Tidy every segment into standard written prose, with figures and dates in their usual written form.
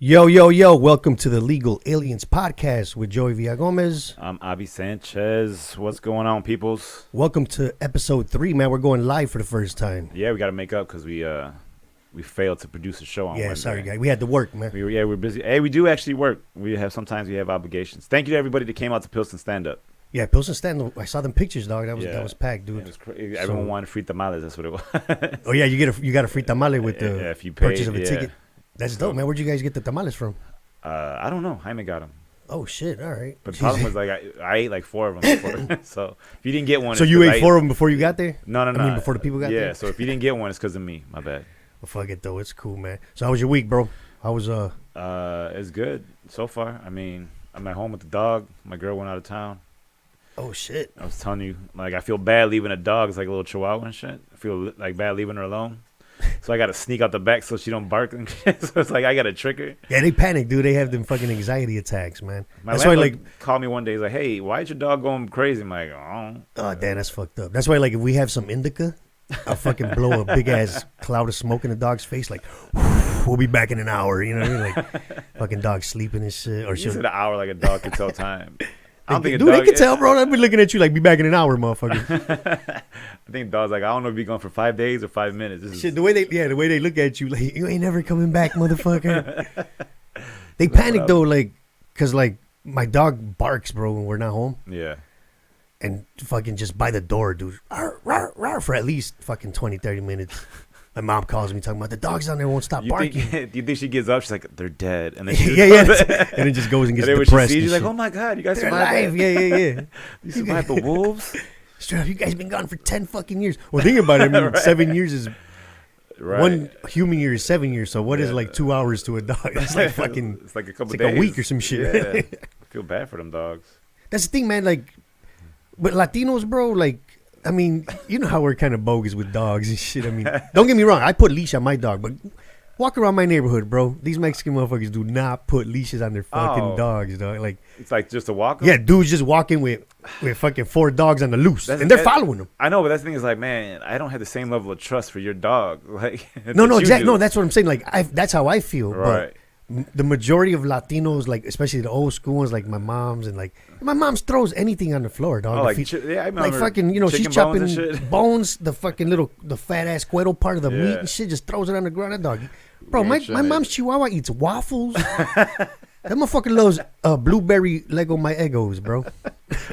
Yo, yo, yo, welcome to the Legal Aliens Podcast with Joey Villagomez. I'm Avi Sanchez. What's going on, peoples? Welcome to episode 3, man. We're going live for the first time. Yeah, we got to make up because we failed to produce a show on Wednesday. Sorry, guys. We had to work, man. We're busy. Hey, we do actually work. Sometimes we have obligations. Thank you to everybody that came out to Pilsen Stand Up. Yeah, Pilsen Stand. I saw them pictures, dog. That was packed, dude. It was everyone wanted free tamales. That's what it was. Oh yeah, you got a free tamale with the if you paid, purchase of a ticket. That's dope, man. Where'd you guys get the tamales from? I don't know. Jaime got them. Oh shit! All right. But the problem was like I ate like 4 of them before. So if you didn't get one, so you ate 4 of them before you got there? No. I mean, before the people got there. Yeah. So if you didn't get one, it's because of me. My bad. Well, fuck it though. It's cool, man. So how was your week, bro? How was It's good so far. I mean, I'm at home with the dog. My girl went out of town. Oh shit! I was telling you, like, I feel bad leaving a dog. It's like a little chihuahua and shit. I feel like bad leaving her alone. So I got to sneak out the back so she don't bark and shit. So it's like I got to trick her. Yeah, they panic, dude. They have them fucking anxiety attacks, man. That's why, like, called me one day. He's like, "Hey, why is your dog going crazy?" I'm like, "Oh, damn, that's fucked up." That's why, like, if we have some indica, I'll fucking blow a big ass cloud of smoke in the dog's face. Like, we'll be back in an hour. You know what I mean? Like, fucking dog sleeping and shit. Or you said an hour like a dog can tell time. I don't think dude, they can tell, bro. I've been looking at you like, be back in an hour, motherfucker. I think dogs like, I don't know if you're going for 5 days or 5 minutes. Shit, the way they look at you, like, you ain't never coming back, motherfucker. They panic though, like, cause like my dog barks, bro, when we're not home. Yeah. And fucking just by the door, dude, for at least fucking 20, 30 minutes. My mom calls me talking about the dogs down there won't stop barking. Do you think she gets up? She's like, they're dead, and then and then just goes and gets and then depressed. When she sees you, shit. like, oh my god, you guys they're survived. Alive. Yeah. You survived the wolves. Straight up, you guys been gone for 10 fucking years. Well, think about it. I mean, 7 years is one human year is 7 years. So what is like 2 hours to a dog? That's like fucking. It's like a couple it's days. like a week or some shit. Yeah. I feel bad for them dogs. That's the thing, man. Like, but Latinos, bro, like. I mean, you know how we're kind of bogus with dogs and shit. I mean, don't get me wrong. I put leash on my dog, but walk around my neighborhood, bro. These Mexican motherfuckers do not put leashes on their fucking dogs, dog. Like, it's like just a walk. Yeah, dudes just walking with fucking 4 dogs on the loose, and they're following them. I know, but that's the thing is like, man, I don't have the same level of trust for your dog. Like, no, exactly. No, that's what I'm saying. Like, that's how I feel. Right. But the majority of Latinos, like especially the old school ones, like my mom's, and like my mom throws anything on the floor, dog. Oh, like, like fucking, you know, she's chopping bones, the fucking the fat ass cuero part of the meat and shit, just throws it on the ground. That dog, bro, my mom's Chihuahua eats waffles. That motherfucker loves blueberry Lego My Eggos, bro.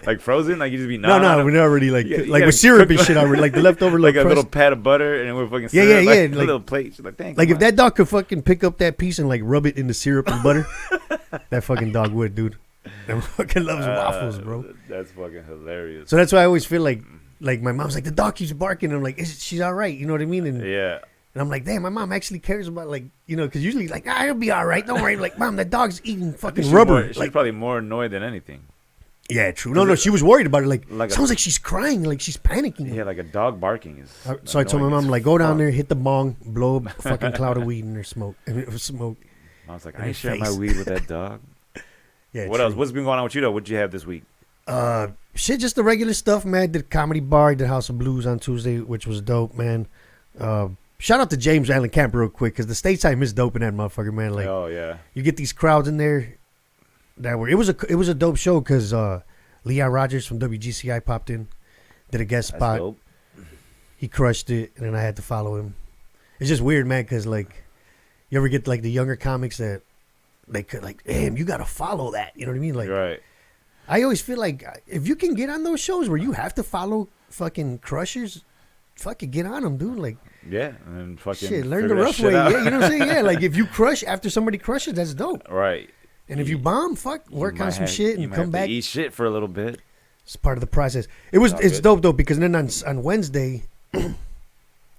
Like frozen, like you just be no, we're already like with syrup and shit already, like the leftover like a little pat of butter and we're fucking syrup, yeah, like a little plate. She's like, thanks. Like if that dog could fucking pick up that piece and like rub it in the syrup and butter, that fucking dog would, dude. That fucking loves waffles, bro. That's fucking hilarious. So that's why I always feel like my mom's like, the dog keeps barking. I'm like, she's all right, you know what I mean? And yeah. And I'm like, damn, my mom actually cares about, like, you know, because usually, like, it'll be all right. Don't worry. Like, mom, that dog's eating fucking rubber. She's probably more annoyed than anything. Yeah, true. No, she was worried about it. Like sounds like she's crying. Like, she's panicking. Yeah, like a dog barking is. So I told my mom, like, go down there, hit the bong, blow a fucking cloud of weed in her smoke. And it was smoke. I was like, I ain't sharing my weed with that dog. Yeah. What else? What's been going on with you, though? What'd you have this week? Shit, just the regular stuff, man. Did Comedy Bar, did House of Blues on Tuesday, which was dope, man. Shout out to James Allen Camp real quick, because the stage time is dope in that motherfucker, man. Like, oh yeah, you get these crowds in there that were. It was a dope show because Leon Rogers from WGCI popped in, did a guest spot. Dope. He crushed it, and then I had to follow him. It's just weird, man, because like, you ever get like the younger comics that they could like, damn, you gotta follow that. You know what I mean? Like, right. I always feel like if you can get on those shows where you have to follow fucking crushers, fucking get on them, dude. Like. Yeah, and fucking shit, learn the rough way. Yeah, you know what I'm saying? Yeah, like if you crush after somebody crushes, that's dope. Right. And if you bomb, work on some shit and come back. Eat shit for a little bit. It's part of the process. It's dope though, because then on Wednesday,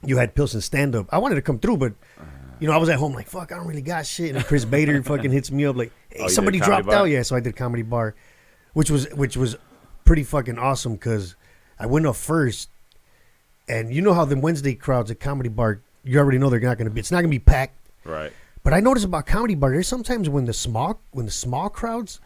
you had Pilsen stand up. I wanted to come through, but you know, I was at home like, fuck, I don't really got shit. And Chris Bader fucking hits me up like, hey, somebody dropped out. Yeah, so I did Comedy Bar, which was pretty fucking awesome because I went up first. And you know how the Wednesday crowds at Comedy Bar, you already know they're not going to be. It's not going to be packed. Right. But I noticed about Comedy Bar, there's sometimes when the small crowds,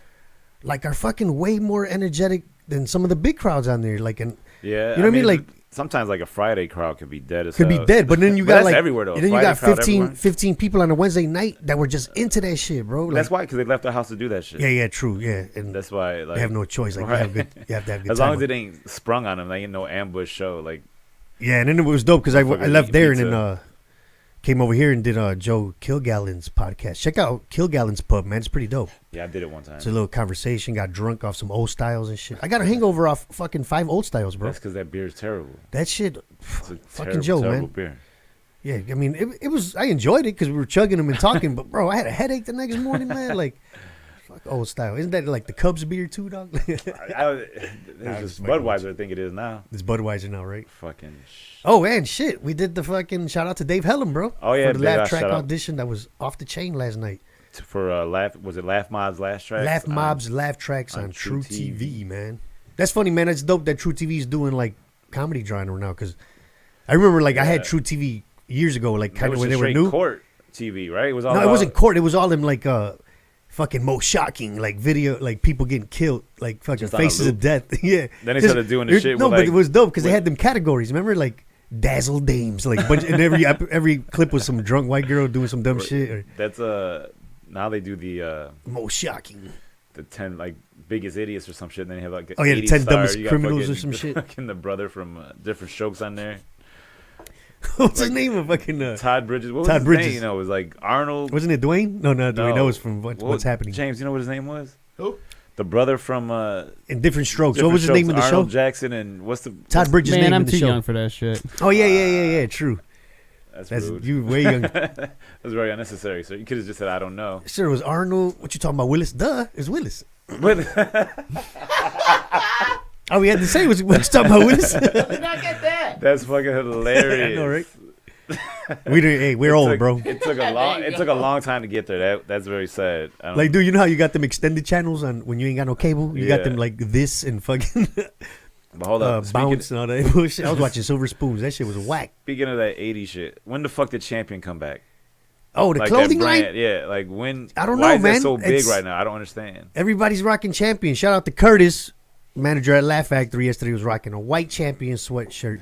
like, are fucking way more energetic than some of the big crowds on there. Like, and yeah, you know what I mean? Like, sometimes like a Friday crowd could be dead as Could be hell. dead, but then you But got that's like everywhere, though. and then you Friday got crowd 15, everywhere. 15 people on a Wednesday night that were just into that shit, bro. Like, That's why, because they left their house to do that shit. yeah, true, yeah, and That's why. Like, they have no choice. Like, right. you have to have good as time. long as it ain't sprung on them, they ain't no ambush show. Like, Yeah, and then it was dope because I Fucking left eating there and pizza. then came over here and did Joe Kilgallen's podcast. Check out Kilgallen's pub, man. It's pretty dope. yeah, I did it one time. It's a little conversation. Got drunk off some old styles and shit. I got a hangover off fucking 5 old styles, bro. That's because that beer is terrible. That shit, It's a fucking terrible, Joe, terrible man. beer. Yeah, I mean, it was. I enjoyed it because we were chugging them and talking. But bro, I had a headache the next morning, man. Like, fuck old style. Isn't that like the Cubs beer too, dog? It's just Budweiser, I think it is now. It's Budweiser now, right? Fucking. Oh, and shit, we did the fucking shout out to Dave Hellum, bro. Oh, yeah, for the Dave, laugh track shout out. audition that was off the chain last night. For was it Laugh Mob's last track? Laugh Mob's laugh tracks on True True TV, man. That's funny, man. It's dope that True TV is doing like comedy genre now. Because I remember, like, I had Yeah. True TV years ago, like That kind of was when they just were straight new. court TV, right? It was all No, it about- wasn't court. It was all them like fucking most shocking like video, like people getting killed, like fucking Just on a faces of loop. death. Yeah. Then they Just- started doing the shit No, with, but like, it was dope because they with- had them categories. Remember, like dazzle dames, like bunch, and every clip was some drunk white girl doing some dumb shit. Or That's now they do the most shocking. 10 like biggest idiots or some shit. And then they have like Oh, yeah, the 80 10 star. dumbest You got criminals or fucking- some shit. Fucking the brother from Different Strokes on there. What's his name of fucking? Todd Bridges. What was Todd his Bridges. name? You know, it was like Arnold. Wasn't it Dwayne? No, not Dwayne. No. That was from What What's Happening. James, you know what his name was? Who? The brother from In Different Strokes. Different What was his Strokes, name of the Arnold show? Jackson and what's the Todd Bridges' Man, name I'm in the too show. young for that shit. Oh yeah. True. That's That's rude. you way young. That's very unnecessary. So you could have just said I don't know. Sure, it was Arnold. What you talking about? Willis? Duh, it's Willis. But Oh, we had to say what you talking about, Willis. that's fucking hilarious. I know, right? We're old, bro. It took a long. It took a long time to get there. That's very sad. I don't, Like, dude, you know how you got them extended channels on when you ain't got no cable? You got Yeah. them like this and fucking but hold up. bounce and all that bullshit. I was watching Silver Spoons. That shit was whack. Speaking of that 80s shit, when the fuck did Champion come back? Oh, the Like clothing that line. brand, yeah. Like when? I don't why know, is man. that so big It's- right now? I don't understand. Everybody's rocking Champion. Shout out to Curtis, manager at Laugh Factory. Yesterday was rocking a white Champion sweatshirt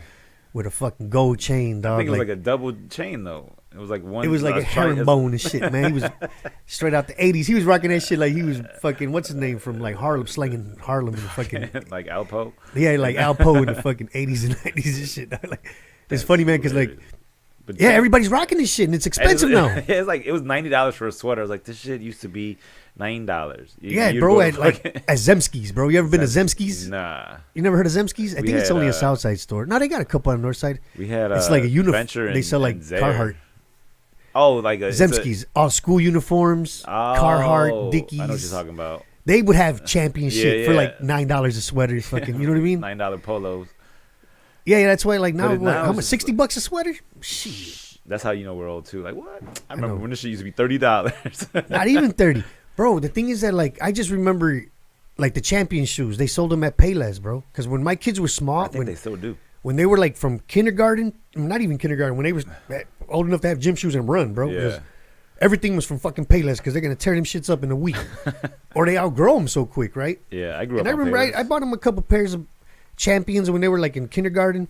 with a fucking gold chain, I dog. think it was Like, like a double chain though. It was like one. it was like a herringbone and shit, man. He was straight out the 80s. He was rocking that shit like he was fucking, what's his name, from like Harlem, slanging Harlem and fucking, like Alpo. yeah, like Alpo in the fucking 80s and 90s and shit. Like, it's funny, man, because like, But yeah, everybody's rocking this shit and it's expensive now. It's like it was $90 for a sweater. I was like, this shit used to be $9. Yeah, bro, at Zemski's, bro. You ever been to Zemski's? Nah, You never heard of Zemski's? I We think it's had, only a South Side store. No, they got a couple on the North Side. we had. It's like a uniform. Venture They sell like and Zare. Carhartt. Oh, like a it's a- Zemski's, all school uniforms, Oh, Carhartt, Dickies. I know what you're talking about. They would have champion shit for yeah. like $9 a sweater. Fucking, you know what I mean? $9 polos. Yeah, that's why. Like now, But what, now how it's much? just- $60 a sweater? Shit, That's how you know we're old too. Like what? I remember know. when this shit used to be $30. not even 30, bro. The thing is that like I just remember, like the champion shoes. They sold them at Payless, bro. Because when my kids were small, I think they still do. when they were like from kindergarten, not even kindergarten, when they were old enough to have gym shoes and run, bro. 'cause Yeah. everything was from fucking Payless because they're gonna tear them shits up in a week, or they outgrow them so quick, right? Yeah, I grew up. And I on remember Payless. I bought them a couple pairs of champions when they were like in kindergarten.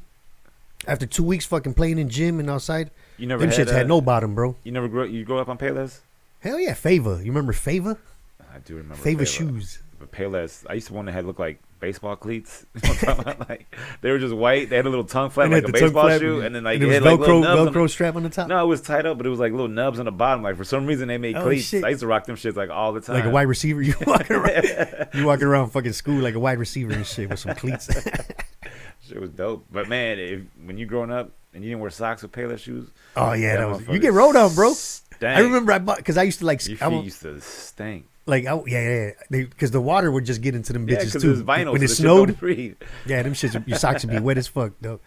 After 2 weeks fucking playing in gym and outside, You never them had, shits had no bottom, bro. You never grew. You grew up on Payless. Hell yeah, Fava. You remember Fava? I do remember Fava Payless. shoes. But Payless, I used to want to have look like baseball cleats. You know what I'm talking about? Like they were just white. They had a little tongue flap And like had a the tongue baseball flap, shoe, and then like and it it had was like little Velcro, nubs. Velcro strap on the top. No, it was tied up, but it was like little nubs on the bottom. Like for some reason they made Oh, cleats. shit. I used to rock them shits like all the time. Like a wide receiver. You walking around fucking school like a wide receiver and shit with some cleats. Shit was dope. But man, when you growing up and you didn't wear socks with Payless shoes, Oh yeah, that that was, you motherfucker get rolled on, bro. stank. I remember I bought because I used to like Your I feet would- used to stink. like yeah because the water would just get into them Yeah, bitches because too. it was vinyl. When so it the shit don't snowed, breathe. yeah, them shits your socks would be wet as fuck, though.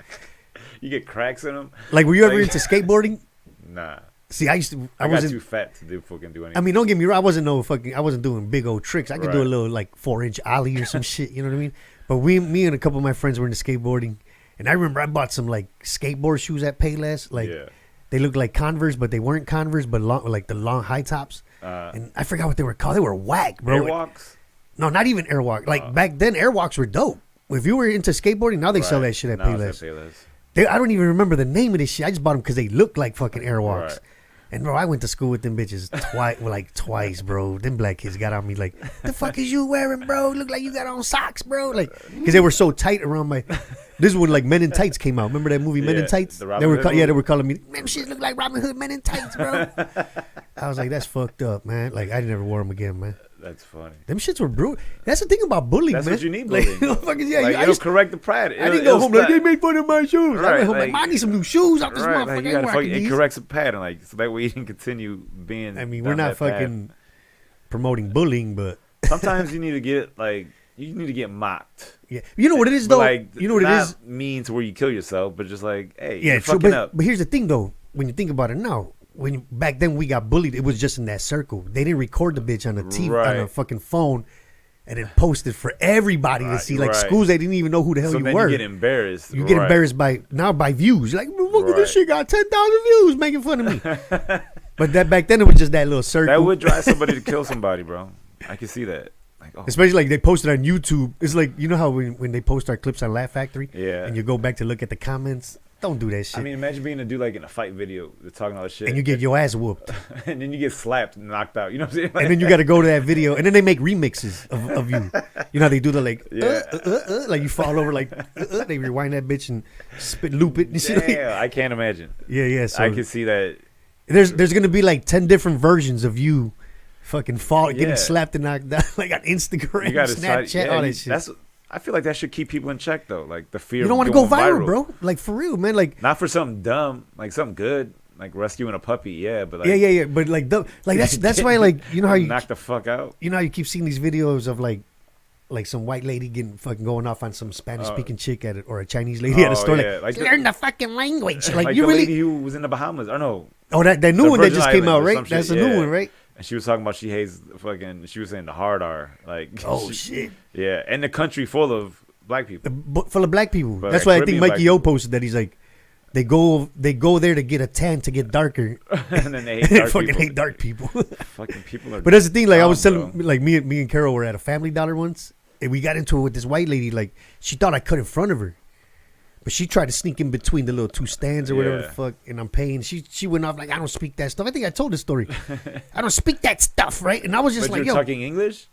You get cracks in them. Like were you ever Like- into skateboarding? Nah, See, I used to. I got wasn't. too fat to do fucking do anything. I mean, don't get me wrong. I wasn't doing big old tricks. I could do a Right. little like 4-inch ollie or some shit. You know what I mean? But me and a couple of my friends were into skateboarding, and I remember I bought some like skateboard shoes at Payless. Like yeah. they looked like Converse, but they weren't Converse, but long, like the long high tops. And I forgot what they were called. They were whack, bro. Airwalks. No, not even Airwalk. Like back then, Airwalks were dope. if you were into skateboarding, now they sell Right. that shit at Now it's Payless. at Payless. I don't even remember the name of this shit. I just bought them because they look like fucking Airwalks. Right. And bro, I went to school with them bitches twice, bro. Them black kids got on me like, the fuck is you wearing, bro? Look like you got on socks, bro. Like, because they were so tight around my. This is when like Men in Tights came out. Remember that movie Men in Yeah, Tights? the Robin Hood They movie? were calling me. Man, shit look like Robin Hood Men in Tights, bro. I was like, that's fucked up, man. Like I never wore them again, man. That's funny. Them shits were brutal. That's the thing about bullying, That's man. what you need Like, bullying. motherfuckers, yeah, Like, I, it'll used, correct the pride. I didn't go home like they made fun of my shoes. I Right, went home like, like- man, I need some new shoes out this Right, motherfucker. like I you ain't gotta rocking it these. corrects a pattern, like so that way you can continue being. I mean, down we're not that path. fucking promoting bullying, but Sometimes you need to get mocked. yeah, you know what it is But though. like, You know what it not is. mean to where you kill yourself, but just like, hey, Yeah, you're true. fucking But, up. but here's the thing though. When you think about it now, back then we got bullied, it was just in that circle. They didn't record the bitch on the TV on a Right. fucking phone, and then post it for everybody to Right, see. Like right. schools, they didn't even know who the hell So you then were. you get embarrassed. You get Right. embarrassed by views. You're like, look at this Right. shit got 10,000 views, making fun of me. But that back then it was just that little circle. That would drive somebody to kill somebody, bro. I can see that. Like, oh, Especially like they posted on YouTube. It's like, you know how when they post our clips on Laugh Factory, Yeah. and you go back to look at the comments. Don't do that shit. I mean, imagine being a dude like in a fight video, they're talking all this shit, and you get your ass whooped. and then you get slapped and knocked out. You know what I'm saying? And then you got to go to that video, and then they make remixes of you. You know how they do the like, Yeah. like you fall over, like they rewind that bitch and loop it. You see, like, Damn, I can't imagine. yeah. So I can see that. there's gonna be like 10 different versions of you, fucking Yeah. getting slapped and knocked down, like on Instagram, You got to Snapchat, all that shit. I feel like that should keep people in check though. Like the fear. You don't want to go viral, bro. Like for real, man. Like Not for something dumb, like something good, like rescuing a puppy. Yeah, but like, yeah. But like that's why, like, you know how you knock the fuck out. you know how you keep seeing these videos of like some white lady getting fucking going off on some Spanish speaking chick at it, or a Chinese lady at a store, yeah, like like learn the fucking language. Like, Like you the really lady who was in the Bahamas. Or no, oh that new the one that Virgin just came out, Islands or right? some shit, That's a new yeah. one, right? and she was talking about she hates fucking. She was saying the hard R, like Oh shit. yeah, and the country full of black people. Full of black people. But That's like why I think Caribbean Mikey black O people. posted that. He's like, they go there to get a tan to get darker. And then they They hate dark fucking people. hate dark people. Fucking people are. But that's the thing. Like I was dumb, telling, bro. like me and Carol were at a Family Dollar once, and we got into it with this white lady. Like she thought I cut in front of her, but she tried to sneak in between the little two stands or whatever the Yeah. fuck. And I'm paying. She went off like, I don't speak that stuff. I think I told the story. I don't speak that stuff, right? And I was just But like, you're yo, talking English?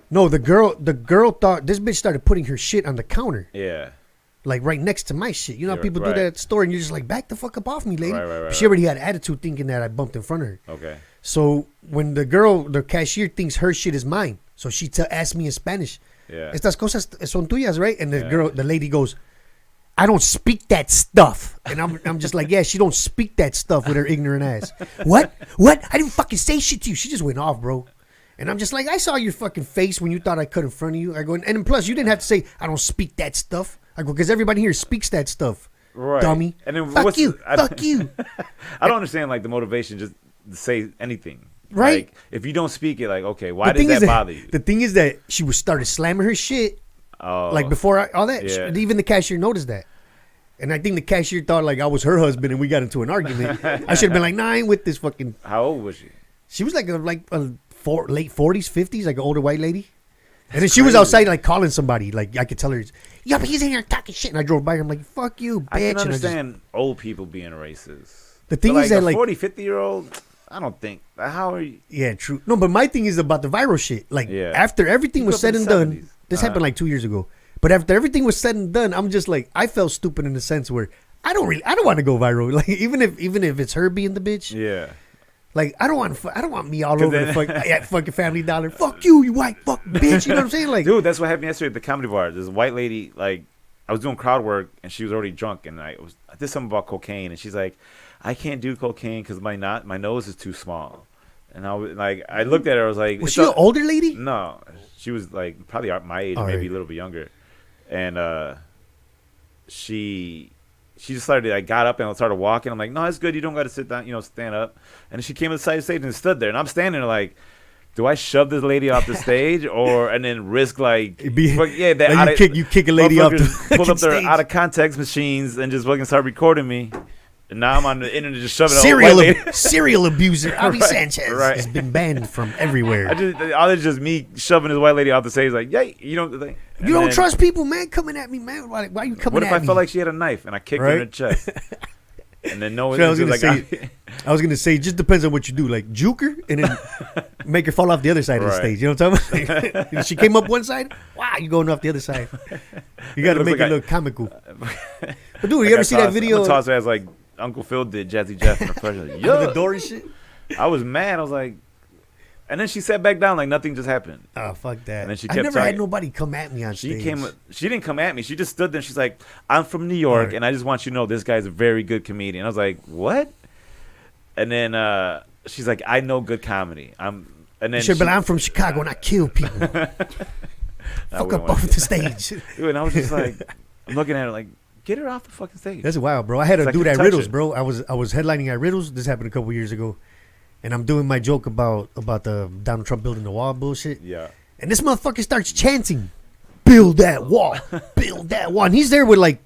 no. The girl thought this bitch started putting her shit on the counter, Yeah. like right next to my shit. You know how Yeah, people right. do that at the store, and you're just like, back the fuck up off me, lady. Right, But she already had attitude, thinking that I bumped in front of her. Okay. So when the cashier thinks her shit is mine, so she asked me in Spanish, Yeah. "Estas cosas son tuyas, right?" And Yeah. the lady goes, "I don't speak that stuff." And I'm just like, yeah, she don't speak that stuff with her ignorant ass. What? I didn't fucking say shit to you. She just went off, bro. And I'm just like, I saw your fucking face when you thought I cut in front of you. I go, and then plus you didn't have to say, I don't speak that stuff. I go, because everybody here speaks that stuff. Right. Dummy. And then Fuck what's you. I- Fuck you. I don't understand like the motivation just to say anything. Right. Like, if you don't speak it, like, okay, why does that bother you? The thing is that she was started slamming her shit Oh. like before all that. Yeah. Even the cashier noticed that. And I think the cashier thought like I was her husband and we got into an argument. I should have been like, nah, I ain't with this fucking. How old was she? She was like a late 40s, 50s, like an older white lady. And then she was outside like calling somebody. Like I could tell her, yo, but he's in here talking shit. And I drove by her. I'm like, fuck you, bitch. I can And understand old people being racist. The thing But, is that, a like- 40, 50-year-old, I don't think. How are you? Yeah, true. No, but my thing is about the viral shit. Like Yeah. after everything You was grew up said in and the done, 70s. this happened like 2 years ago. But after everything was said and done, I'm just like, I felt stupid in the sense where I don't want to go viral. Like even if it's her being the bitch, Yeah. like I don't want me all 'Cause over then- the fuck at fucking Family Dollar. Fuck you, you white fuck bitch. You know what I'm saying? Like, Dude, that's what happened yesterday at the comedy bar. This white lady, like, I was doing crowd work and she was already drunk, and I did something about cocaine, and she's like, I can't do cocaine because my nose is too small. And I looked at her, I was like, was "It's she an a- older lady? No, she was like probably my age, All maybe right. a little bit younger, and she just started. I got up and I started walking. I'm like, no, it's good. You don't got to sit down. Stand up. And she came to the side of the stage and stood there, and I'm standing there like, do I shove this lady off the stage and then risk like, that Like you kick a lady off the motherfuckers pulled up their stage. out of context machines and just fucking start recording me. And now I'm on the internet just shoving a white lady. Serial abuser Avi Right, Sanchez right. has been banned from everywhere. All it's just me shoving this white lady off the stage, like, yay, you know. You don't trust people, man, coming at me, man. Why are you coming at me? What if I felt like she had a knife and I kicked her in the chest? And then no one I was gonna like, say, it just depends on what you do. Like juke her and then make her fall off the other side of the Right. stage. You know what I'm talking about? If she came up one side, wow, you going off the other side. You got to It looks make like it look comical. But dude, like you ever I see that tossed- video? I'm gonna toss her as like Uncle Phil did Jazzy Jeff in the fresh. Like, Under yeah. the door and shit. I was mad. I was like, and then she sat back down like nothing just happened. Oh fuck that! And then she I kept never had talking. nobody come at me on She stage. She didn't come at me. She just stood there. And she's like, I'm from New York, Right. and I just want you to know this guy's a very good comedian. I was like, what? And then she's like, I know good comedy. And then Shit, but I'm from Chicago and I kill people. Fuck up off the stage. Dude, and I was just like, I'm looking at her like, get her off the fucking stage. That's wild, bro. I had a It's like dude a at touch Riddles, it. bro. I was headlining at Riddles. This happened a couple years ago, and I'm doing my joke about the Donald Trump building the wall bullshit. Yeah. And this motherfucker starts chanting, "Build that wall, build that wall." And he's there with like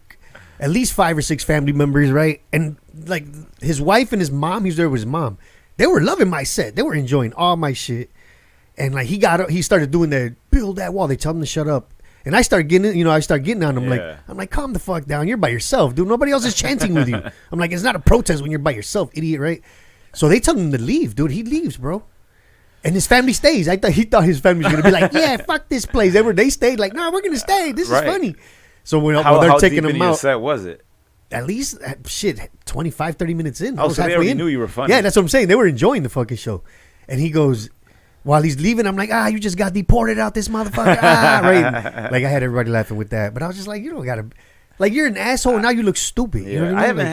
at least 5 or 6 family members, right? And like his wife and his mom. He's there with his mom. They were loving my set. They were enjoying all my shit. And like he started doing that, build that wall. They tell him to shut up. And I start getting, on him. Yeah. I'm like, calm the fuck down. You're by yourself, dude. Nobody else is chanting with you. I'm like, it's not a protest when you're by yourself, idiot, right? So they tell him to leave, dude. He leaves, bro. And his family stays. He thought his family was gonna be like, yeah, fuck this place. They stayed like, no, we're gonna stay. This Right. is funny. So when How they're deep taking into him your out, set was it? at least 25, 30 minutes in. I Oh, was so they halfway already in. knew you were funny. Yeah, that's what I'm saying. They were enjoying the fucking show. And he goes, while he's leaving, I'm like, you just got deported out this motherfucker. Right. Like I had everybody laughing with that. But I was just like, you don't gotta, like you're an asshole and now you look stupid. Yeah, You know what I mean?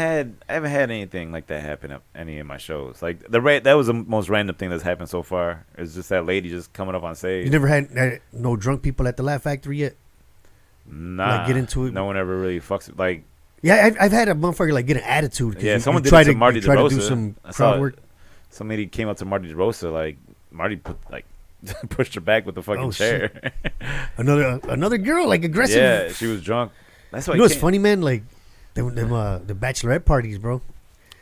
I haven't had anything like that happen at any of my shows. Like that was the most random thing that's happened so far. It's just that lady just coming up on stage. You never had no drunk people at the Laugh Factory yet? Nah, like, get into it? No one ever really fucks with, like. Yeah, I've had a motherfucker like get an attitude. 'cause Yeah, you someone did try it to Marty try to do DeRosa. some I saw crowd it. work. Some lady came up to Marty DeRosa, like Marty pushed her back with the fucking Oh, chair. Another girl like aggressive. Yeah, she was drunk. That's why. You know what's funny, man? Like the bachelorette parties, bro.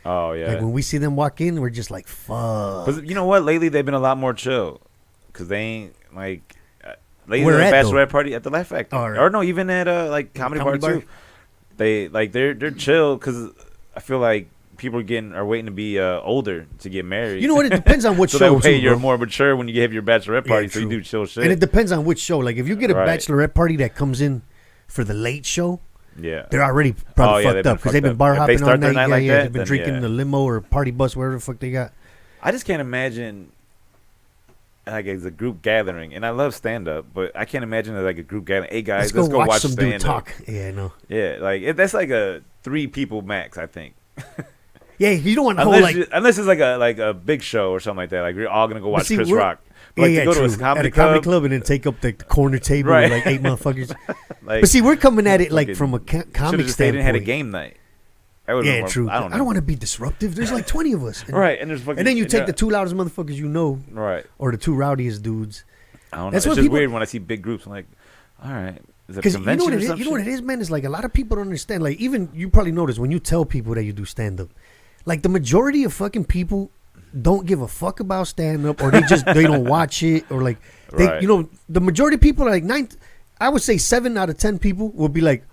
Oh yeah. Like when we see them walk in, we're just like, fuck. But you know what? Lately they've been a lot more chill, cause they ain't like. Lately Where the at, bachelorette party at the Laugh Factory, Oh, right. or no, even at like comedy bar too. They're chill, cause I feel like people are waiting to be older to get married. You know what? It depends on what so show. that way too, you're bro. more mature when you have your bachelorette party, Yeah, so you true. do chill shit. And it depends on which show. Like if you get a Right. bachelorette party that comes in for the late show, yeah. they're already probably Oh, yeah, they've fucked been up because they've fucked been up. bar If they hopping all start their night. night like Yeah, that, they've been then drinking yeah. the limo or party bus, whatever the fuck they got. I just can't imagine like it's a group gathering, and I love stand up, but I can't imagine like a group gathering. Hey guys, let's go watch some stand dude talk. Yeah, I know. Yeah, like that's like a 3 people max, I think. Yeah, you don't want to hold like. Unless it's like a big show or something like that. Like we're all gonna go watch see, Chris we're- Rock. But like yeah, to go true. to a comedy At a comedy club, club and then take up the corner table Right. with like 8 motherfuckers. like, But see, we're coming at it like fucking from a should have comic just stayed and had a standpoint. game night. That would've been Yeah, more- true. I don't know. want to be disruptive. There's like 20 of us. And, Right, and there's fucking, and then you take yeah, the 2 loudest motherfuckers you know, right. or the 2 rowdiest dudes. I don't know. That's It's what just people- weird when I see big groups. I'm like, all right, is it a Because you know convention what or it is. some You know what it shit? is, man. Is like a lot of people don't understand. Like even you probably notice when you tell people that you do stand up, like the majority of fucking people don't give a fuck about stand up, or they don't watch it, or like they, Right. the majority of people are like 9. I would say 7 out of 10 people will be like,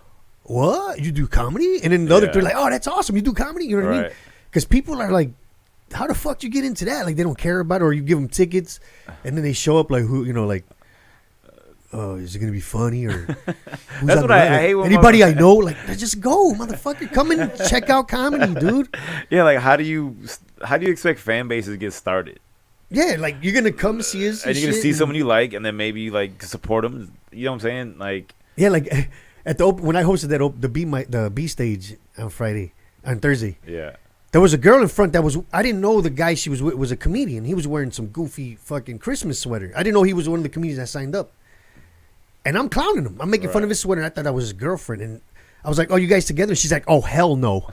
"What? You do comedy?" And then the other Yeah. 3 like, "Oh, that's awesome. You do comedy." You know what I mean? Right. Because people are like, "How the fuck you get into that?" Like they don't care about it, or you give them tickets, and then they show up like who like. Oh, is it gonna be funny or? Who's That's on what the I line? hate when Anybody I know, like, just go, motherfucker. Come and check out comedy, dude. Yeah, like how do you expect fan bases to get started? Yeah, like you're gonna come see us, And you're gonna shit, see someone you like, and then maybe like support them. You know what I'm saying? Like, Yeah, like at the when I hosted that the B stage on Thursday. yeah, There was a girl in front that was. I didn't know the guy she was with was a comedian. He was wearing some goofy fucking Christmas sweater. I didn't know he was one of the comedians that signed up. And I'm clowning him. I'm making fun of his sweater. And I thought that was his girlfriend. And I was like, "Oh, you guys together?" And she's like, "Oh, hell no."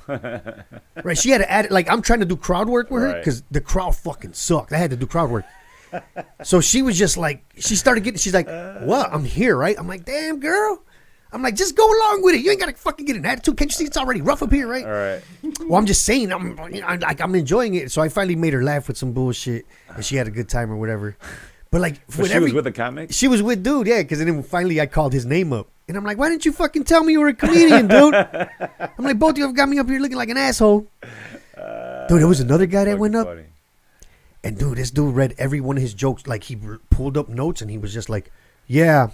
Right? She had to add it. Like I'm trying to do crowd work with her Right. because the crowd fucking sucked. I had to do crowd work. So she was just like, she started getting. She's like, "What? I'm here, right?" I'm like, "Damn, girl." I'm like, just go along with it. You ain't gotta fucking get an attitude. Can't you see it's already rough up here, right? All right. Well, I'm just saying, I'm enjoying it. So I finally made her laugh with some bullshit, and she had a good time or whatever. But like, But she was with a comic? She was with dude, yeah. Because then finally I called his name up, and I'm like, why didn't you fucking tell me you were a comedian, dude? I'm like, both of you have got me up here looking like an asshole. Dude, there was another guy that went up, funny. and dude, this dude read every one of his jokes. Like he pulled up notes, and he was just like, yeah.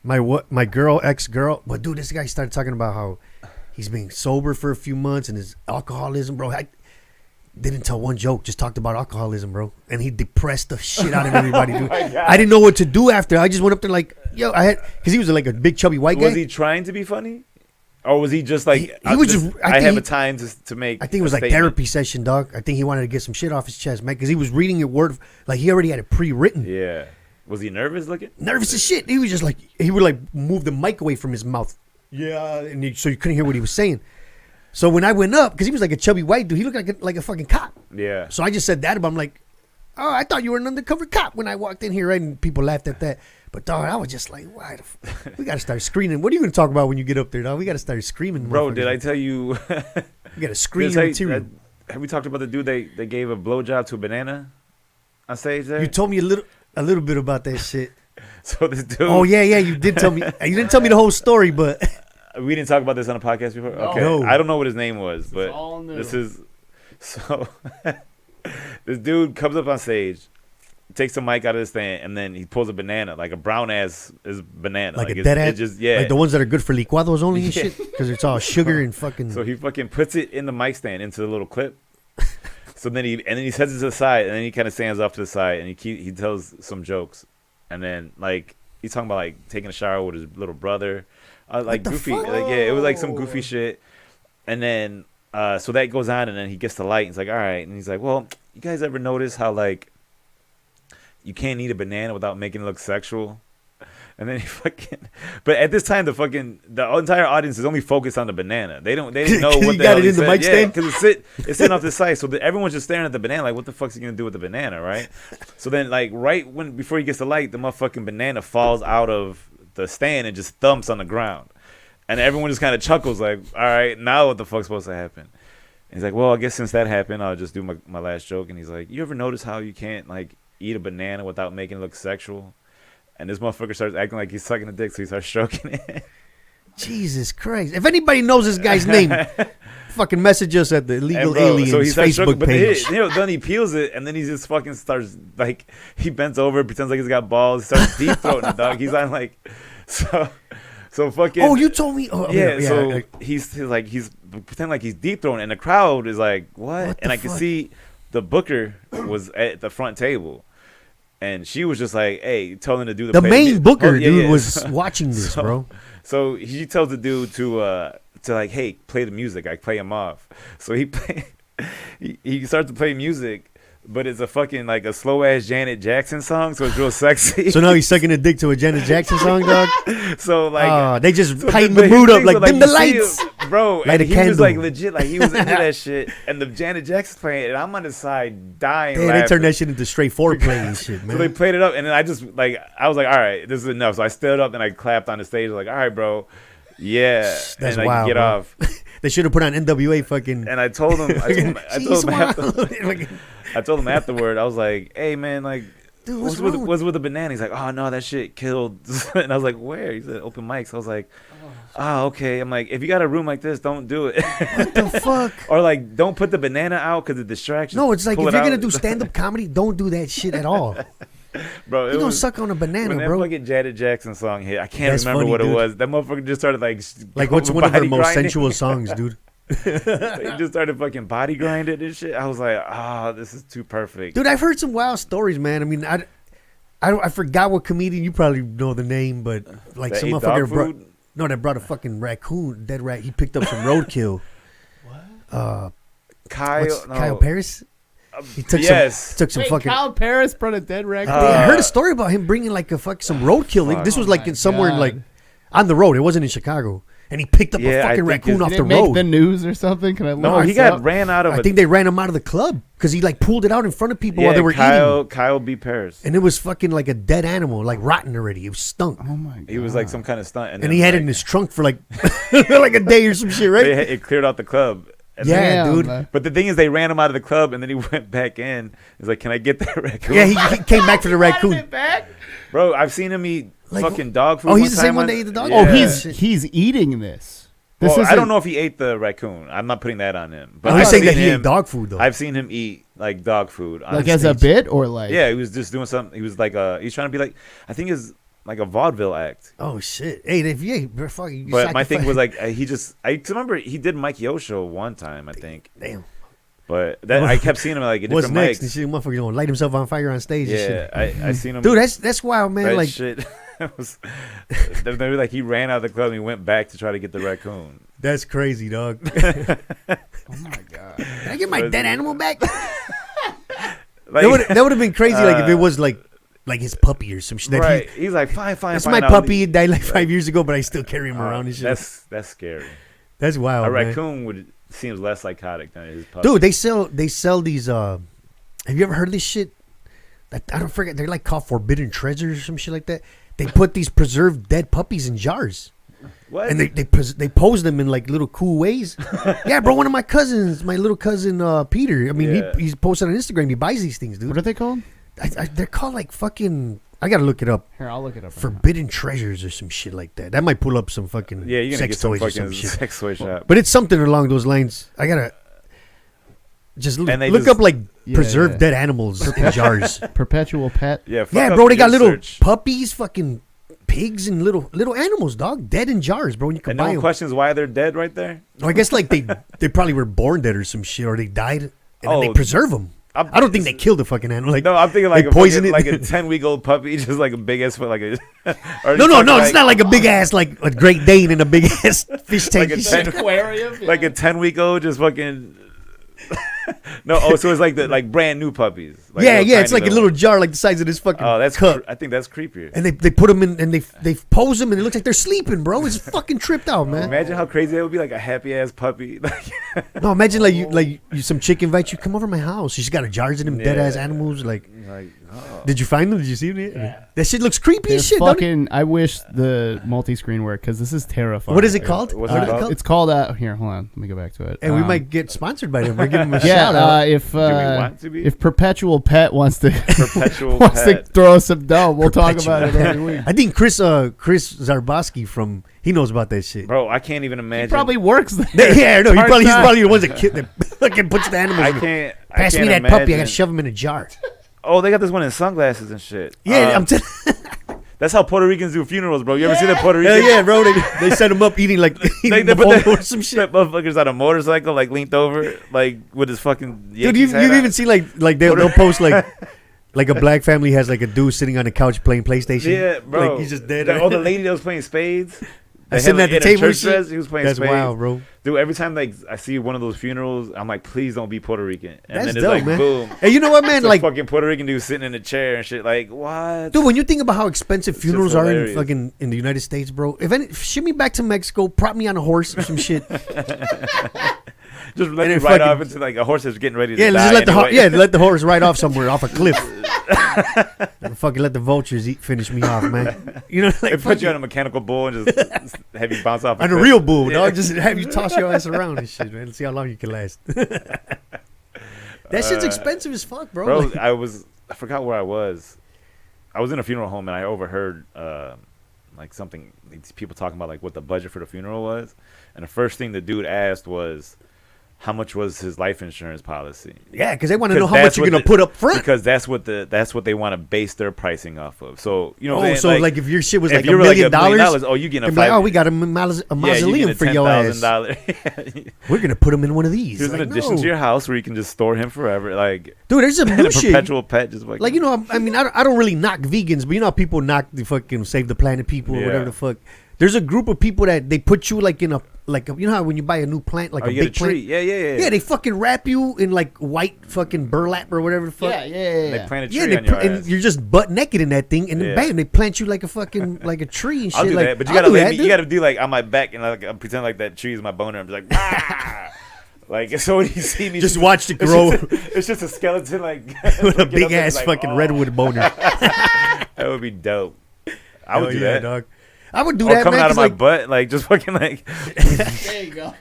My girl, ex-girl. But, dude, this guy started talking about how he's been sober for a few months and his alcoholism, bro. I didn't tell one joke, just talked about alcoholism, bro. And he depressed the shit out of everybody, dude. I didn't know what to do after. I just went up there like, yo, because he was like a big chubby white guy. Was he trying to be funny? Or was he just like, he was just, I have a time to make I think it was like therapy session, dog. I think he wanted to get some shit off his chest, man, because he was reading it word, like he already had it pre-written. Yeah. Was he nervous looking? Nervous as shit. He was just like, he would like move the mic away from his mouth. Yeah. And so you couldn't hear what he was saying. So when I went up, because he was like a chubby white dude, he looked like a fucking cop. Yeah. So I just said that, but I'm like, oh, I thought you were an undercover cop when I walked in here, right? And people laughed at that. But dog, I was just like, why we got to start screaming. What are you going to talk about when you get up there, dog? We got to start screaming. Bro, did I tell you? We got to scream material. Have we talked about the dude they gave a blowjob to a banana on stage there? You told me a little bit about that shit. So this dude. Oh, yeah, you did tell me. You didn't tell me the whole story, but. We didn't talk about this on a podcast before? Okay. No. I don't know what his name was, but this is. So, this dude comes up on stage, takes the mic out of his stand, and then he pulls a banana, like a brown ass is banana. Like a dead ass? Just, yeah. Like the ones that are good for licuados only and shit? Because it's all sugar and fucking. So he fucking puts it in the mic stand into the little clip. So then he sets it to the side, and then he kind of stands off to the side, and he tells some jokes. And then, like, he's talking about, like, taking a shower with his little brother. Like, goofy. Fuck? Like, yeah, it was, like, some goofy shit. And then, so that goes on, and then he gets the light, and he's like, all right. And he's like, well, you guys ever notice how, like, you can't eat a banana without making it look sexual? And then he fucking, but at this time, the entire audience is only focused on the banana. They didn't know what the hell he said. Yeah, because it's sitting off the side, so everyone's just staring at the banana, like, what the fuck's he gonna do with the banana, right? So then, like, before he gets the light, the motherfucking banana falls out of the stand and just thumps on the ground, and everyone just kind of chuckles, like, all right, now what the fuck's supposed to happen? And he's like, well, I guess since that happened, I'll just do my last joke. And he's like, you ever notice how you can't, like, eat a banana without making it look sexual? And this motherfucker starts acting like he's sucking a dick, so he starts stroking it. Jesus Christ. If anybody knows this guy's name, fucking message us at the Illegal Aliens so he starts Facebook but page. Then he peels it, and then he just fucking starts, like, he bends over, pretends like he's got balls, he starts deep throating the dog. He's on, like, so fucking. Oh, you told me. Oh, yeah, so he's pretending like he's deep throating, and the crowd is like, what? And I can see the booker was at the front table. And she was just like, hey, telling him to do the main booker, dude, was watching this, bro. So he tells the dude to like, hey, play the music. I play him off. So he starts to play music, but it's a fucking, like, a slow ass Janet Jackson song, so it's real sexy. So now he's sucking a dick to a Janet Jackson song, dog. So, like, they just heighten the mood up, like, dim the lights, bro. Light and a he was like legit, like he was into that shit, and the Janet Jackson's playing, and I'm on the side dying. Damn, they turned that shit into straight foreplay and shit, man. So they played it up, and then I was like, all right, this is enough. So I stood up and I clapped on the stage, like, all right, bro, yeah, that's and wild, get bro. off. They should have put on NWA fucking. And I told him afterward, I was like, hey, man, like, dude, what's with the banana? He's like, oh, no, that shit killed. And I was like, where? He said, open mics. I was like, oh, okay. I'm like, if you got a room like this, don't do it. What the fuck? Or, like, don't put the banana out because of distraction. No, it's like, if you're going to do stand-up comedy, don't do that shit at all. Bro, you don't suck on a banana, when bro. When that fucking Janet Jackson song hit, I can't remember what it was. That motherfucker just started, like what's one of her most sensual songs, dude? He just started fucking body grinding and shit. I was like, this is too perfect. Dude, I've heard some wild stories, man. I mean, I forgot what comedian, you probably know the name, but like some motherfucker that brought a fucking raccoon, dead rat. He picked up some roadkill. What? Kyle Paris? He took some fucking. Kyle Paris brought a dead raccoon. I heard a story about him bringing like some roadkill. This was like somewhere in, like, on the road. It wasn't in Chicago. and he picked up Yeah, a I fucking think raccoon it's- off Did the it make road. the news or something? Can I No, look he this got up? ran out of. I think they ran him out of the club because he like pulled it out in front of people yeah, while they were eating, Kyle B. Paris. and it was fucking like a dead animal, like rotten already. It was stunk, Oh my god. He was like some kind of stunt, and then, he had it in his trunk for like like a day or some shit, right? It cleared out the club. And Yeah, then- Damn, dude. man. but the thing is, they ran him out of the club, and then he went back in. He's like, "Can I get that raccoon?" Yeah, he came back for the raccoon. Bro, I've seen him eat Like, fucking dog food. oh, he's the same time one that ate the dog Oh, food? Yeah. he's eating this. This Well, I isn't- don't know if he ate the raccoon. I'm not putting that on him. But Oh, he's I've saying that seen he him- ate dog food though. I've seen him eat like dog food. on like as a stage. bit or like. Yeah, he was just doing something. He was like, he's trying to be like, I think it's like a vaudeville act. Oh shit! Hey, if you bro, fuck, you But my thing sacrifice- was like, I remember he did Mike Yo show one time, I think. damn. But that I kept seeing him like at What's different next? And mics. shit, motherfucker gonna light himself on fire on stage and Yeah, shit. I seen him. Dude, that's wild, man. that Like, shit. was, they were like he ran out of the club and he went back to try to get the raccoon. that's crazy, dog. Oh my god. Can I get my But- dead animal back? Like, that would have been crazy, like if it was like his puppy or some shit. that right? He's like, fine. That's fine, my I'll puppy. leave." It died like 5 years ago, but I still carry him around and shit. That's scary. That's wild, A man. raccoon seems less psychotic than his puppy. Dude, they sell these. Have you ever heard of this shit? Like, I don't forget. They're like called forbidden treasures or some shit like that. They put these preserved dead puppies in jars, what? and they pose them in like little cool ways. Yeah, bro. One of my cousins, my little cousin Peter. I mean, Yeah. he's posted on Instagram. He buys these things, dude. What are they called? They're called like fucking. I gotta look it up. Here, I'll look it up. right now. Forbidden treasures or some shit like that. That might pull up some fucking yeah, you're gonna sex get some toys or fucking some shit. sex toy shop. But it's something along those lines. I gotta just look, And they look just- up like Yeah, preserved yeah. dead animals in jars. Perpetual pet. Yeah, fuck Yeah, up bro, they got your little search. puppies, fucking pigs, and little animals, dog, dead in jars, bro. And you can And no buy one them. questions why they're dead right there. I guess like they probably were born dead or some shit, or they died, and then they Oh, preserve them. I don't think they killed the fucking animal. Like No, I'm thinking like they a poison fucking, it. like a 10-week-old puppy, just like a big ass foot, like a. or no, just it's not like a big ass like a Great Dane in a big ass fish tank. Like a and shit. Aquarium. like a 10-week-old, just fucking. No, so it's like the like brand new puppies. Like yeah, little it's tiny like a little jar, like the size of this fucking Oh, that's. cup. I think that's creepier. And they put them in, and they pose them, and it looks like they're sleeping, bro. It's fucking tripped out, man. Imagine how crazy that would be, like a happy ass puppy. No, imagine like you some chick invites you, come over to my house. She's got a jars of them dead ass Yeah. animals. Like, oh. did you find them? Did you see them? That shit looks creepy They're as shit. Don't it? fucking. I wish the multi-screen worked because this is terrifying. What is it called? What's What it is it called? called? It's called. Here, hold on. Let me go back to it. And we might get sponsored by them. We're giving them a Yeah, shout out. if want to be? if Perpetual Pet wants to Perpetual wants to pet. throw us some dough, we'll talk Perpetual. about it every week. I think Chris Zarboski from he knows about that shit. Bro, I can't even imagine. He probably works there. Yeah, no, he's Part-time. probably the ones that fucking puts the animals. I in. can't. Pass I me can't that puppy. I gotta imagine- shove him in a jar. Oh, they got this one in sunglasses and shit. Yeah, I'm telling. That's how Puerto Ricans do funerals, bro. You ever see the Puerto Hell Rican? yeah, bro. They set him up eating like eating They put buffalo that, or some shit. that motherfucker's on a motorcycle, like leaned over, like with his fucking. Dude, Yankees you've hat on. even seen like they'll post like a black family has like a dude sitting on the couch playing PlayStation. Yeah, bro. Like he's just dead. Oh, the lady that was playing spades. Sitting at the in a table and church shit? dress, he was playing That's spades. wild, bro. Dude, every time like I see one of those funerals, I'm like, please don't be Puerto Rican. And That's then it's dope, like, man. boom. Hey, you know what, man? It's a Like, fucking Puerto Rican dude sitting in a chair and shit. Like, what? dude, when you think about how expensive just funerals are in hilarious. fucking in the United States, bro. Ship me back to Mexico, prop me on a horse or some shit. Just let and me then ride fucking- off into like a horse that's getting ready to Yeah, die. just let the anyway. let the horse ride off somewhere off a cliff. And fucking let the vultures finish me off, man. You know, They like put you fucking- on a mechanical bull and just have you bounce off. on a cliff. real bull, Yeah. dog. Just have you toss your ass around and shit, man. See how long you can last. That shit's expensive as fuck, bro. Bro, Like, I forgot where I was. I was in a funeral home and I overheard like something, these people talking about like what the budget for the funeral was, and the first thing the dude asked was, how much was his life insurance policy? yeah, because they want to know 'Cause how much that's you're what gonna the- put up front. Because that's what they want to base their pricing off of. So you know, what Oh, I'm so saying? like if your shit was if like you $1 were like million dollars, oh, you getting a they'd be like, five? oh, we got a mausoleum for your ass. $10,000. We're gonna put him in one of these. Here's an Like, addition no. to your house where you can just store him forever. Like Dude, there's some and new a shit. perpetual pet, just Like, you know, I mean, I don't really knock vegans, but you know how people knock the fucking save the planet people or Yeah. whatever the fuck. There's a group of people that they put you like in a you know how when you buy a new plant like Oh, a you get a big plant. tree. Yeah. Yeah, they fucking wrap you in like white fucking burlap or whatever the fuck. They plant a Yeah, tree on your and ass. you're just butt naked in that thing, and then Yeah. bam, they plant you like a fucking like a tree and shit. I'll do like, that, but you I'll gotta do let that, me. dude. You gotta do like on my back and like I'm pretend like that tree is my boner. I'm just like, ah! Like so when you see me, Just watch it grow It's just a skeleton like with a looking up big and ass like, fucking oh, redwood boner. That would be dope. I would Hell do yeah, that. dog. I would do Or that, coming man. out of 'cause, my like, butt, like just fucking like. There you go.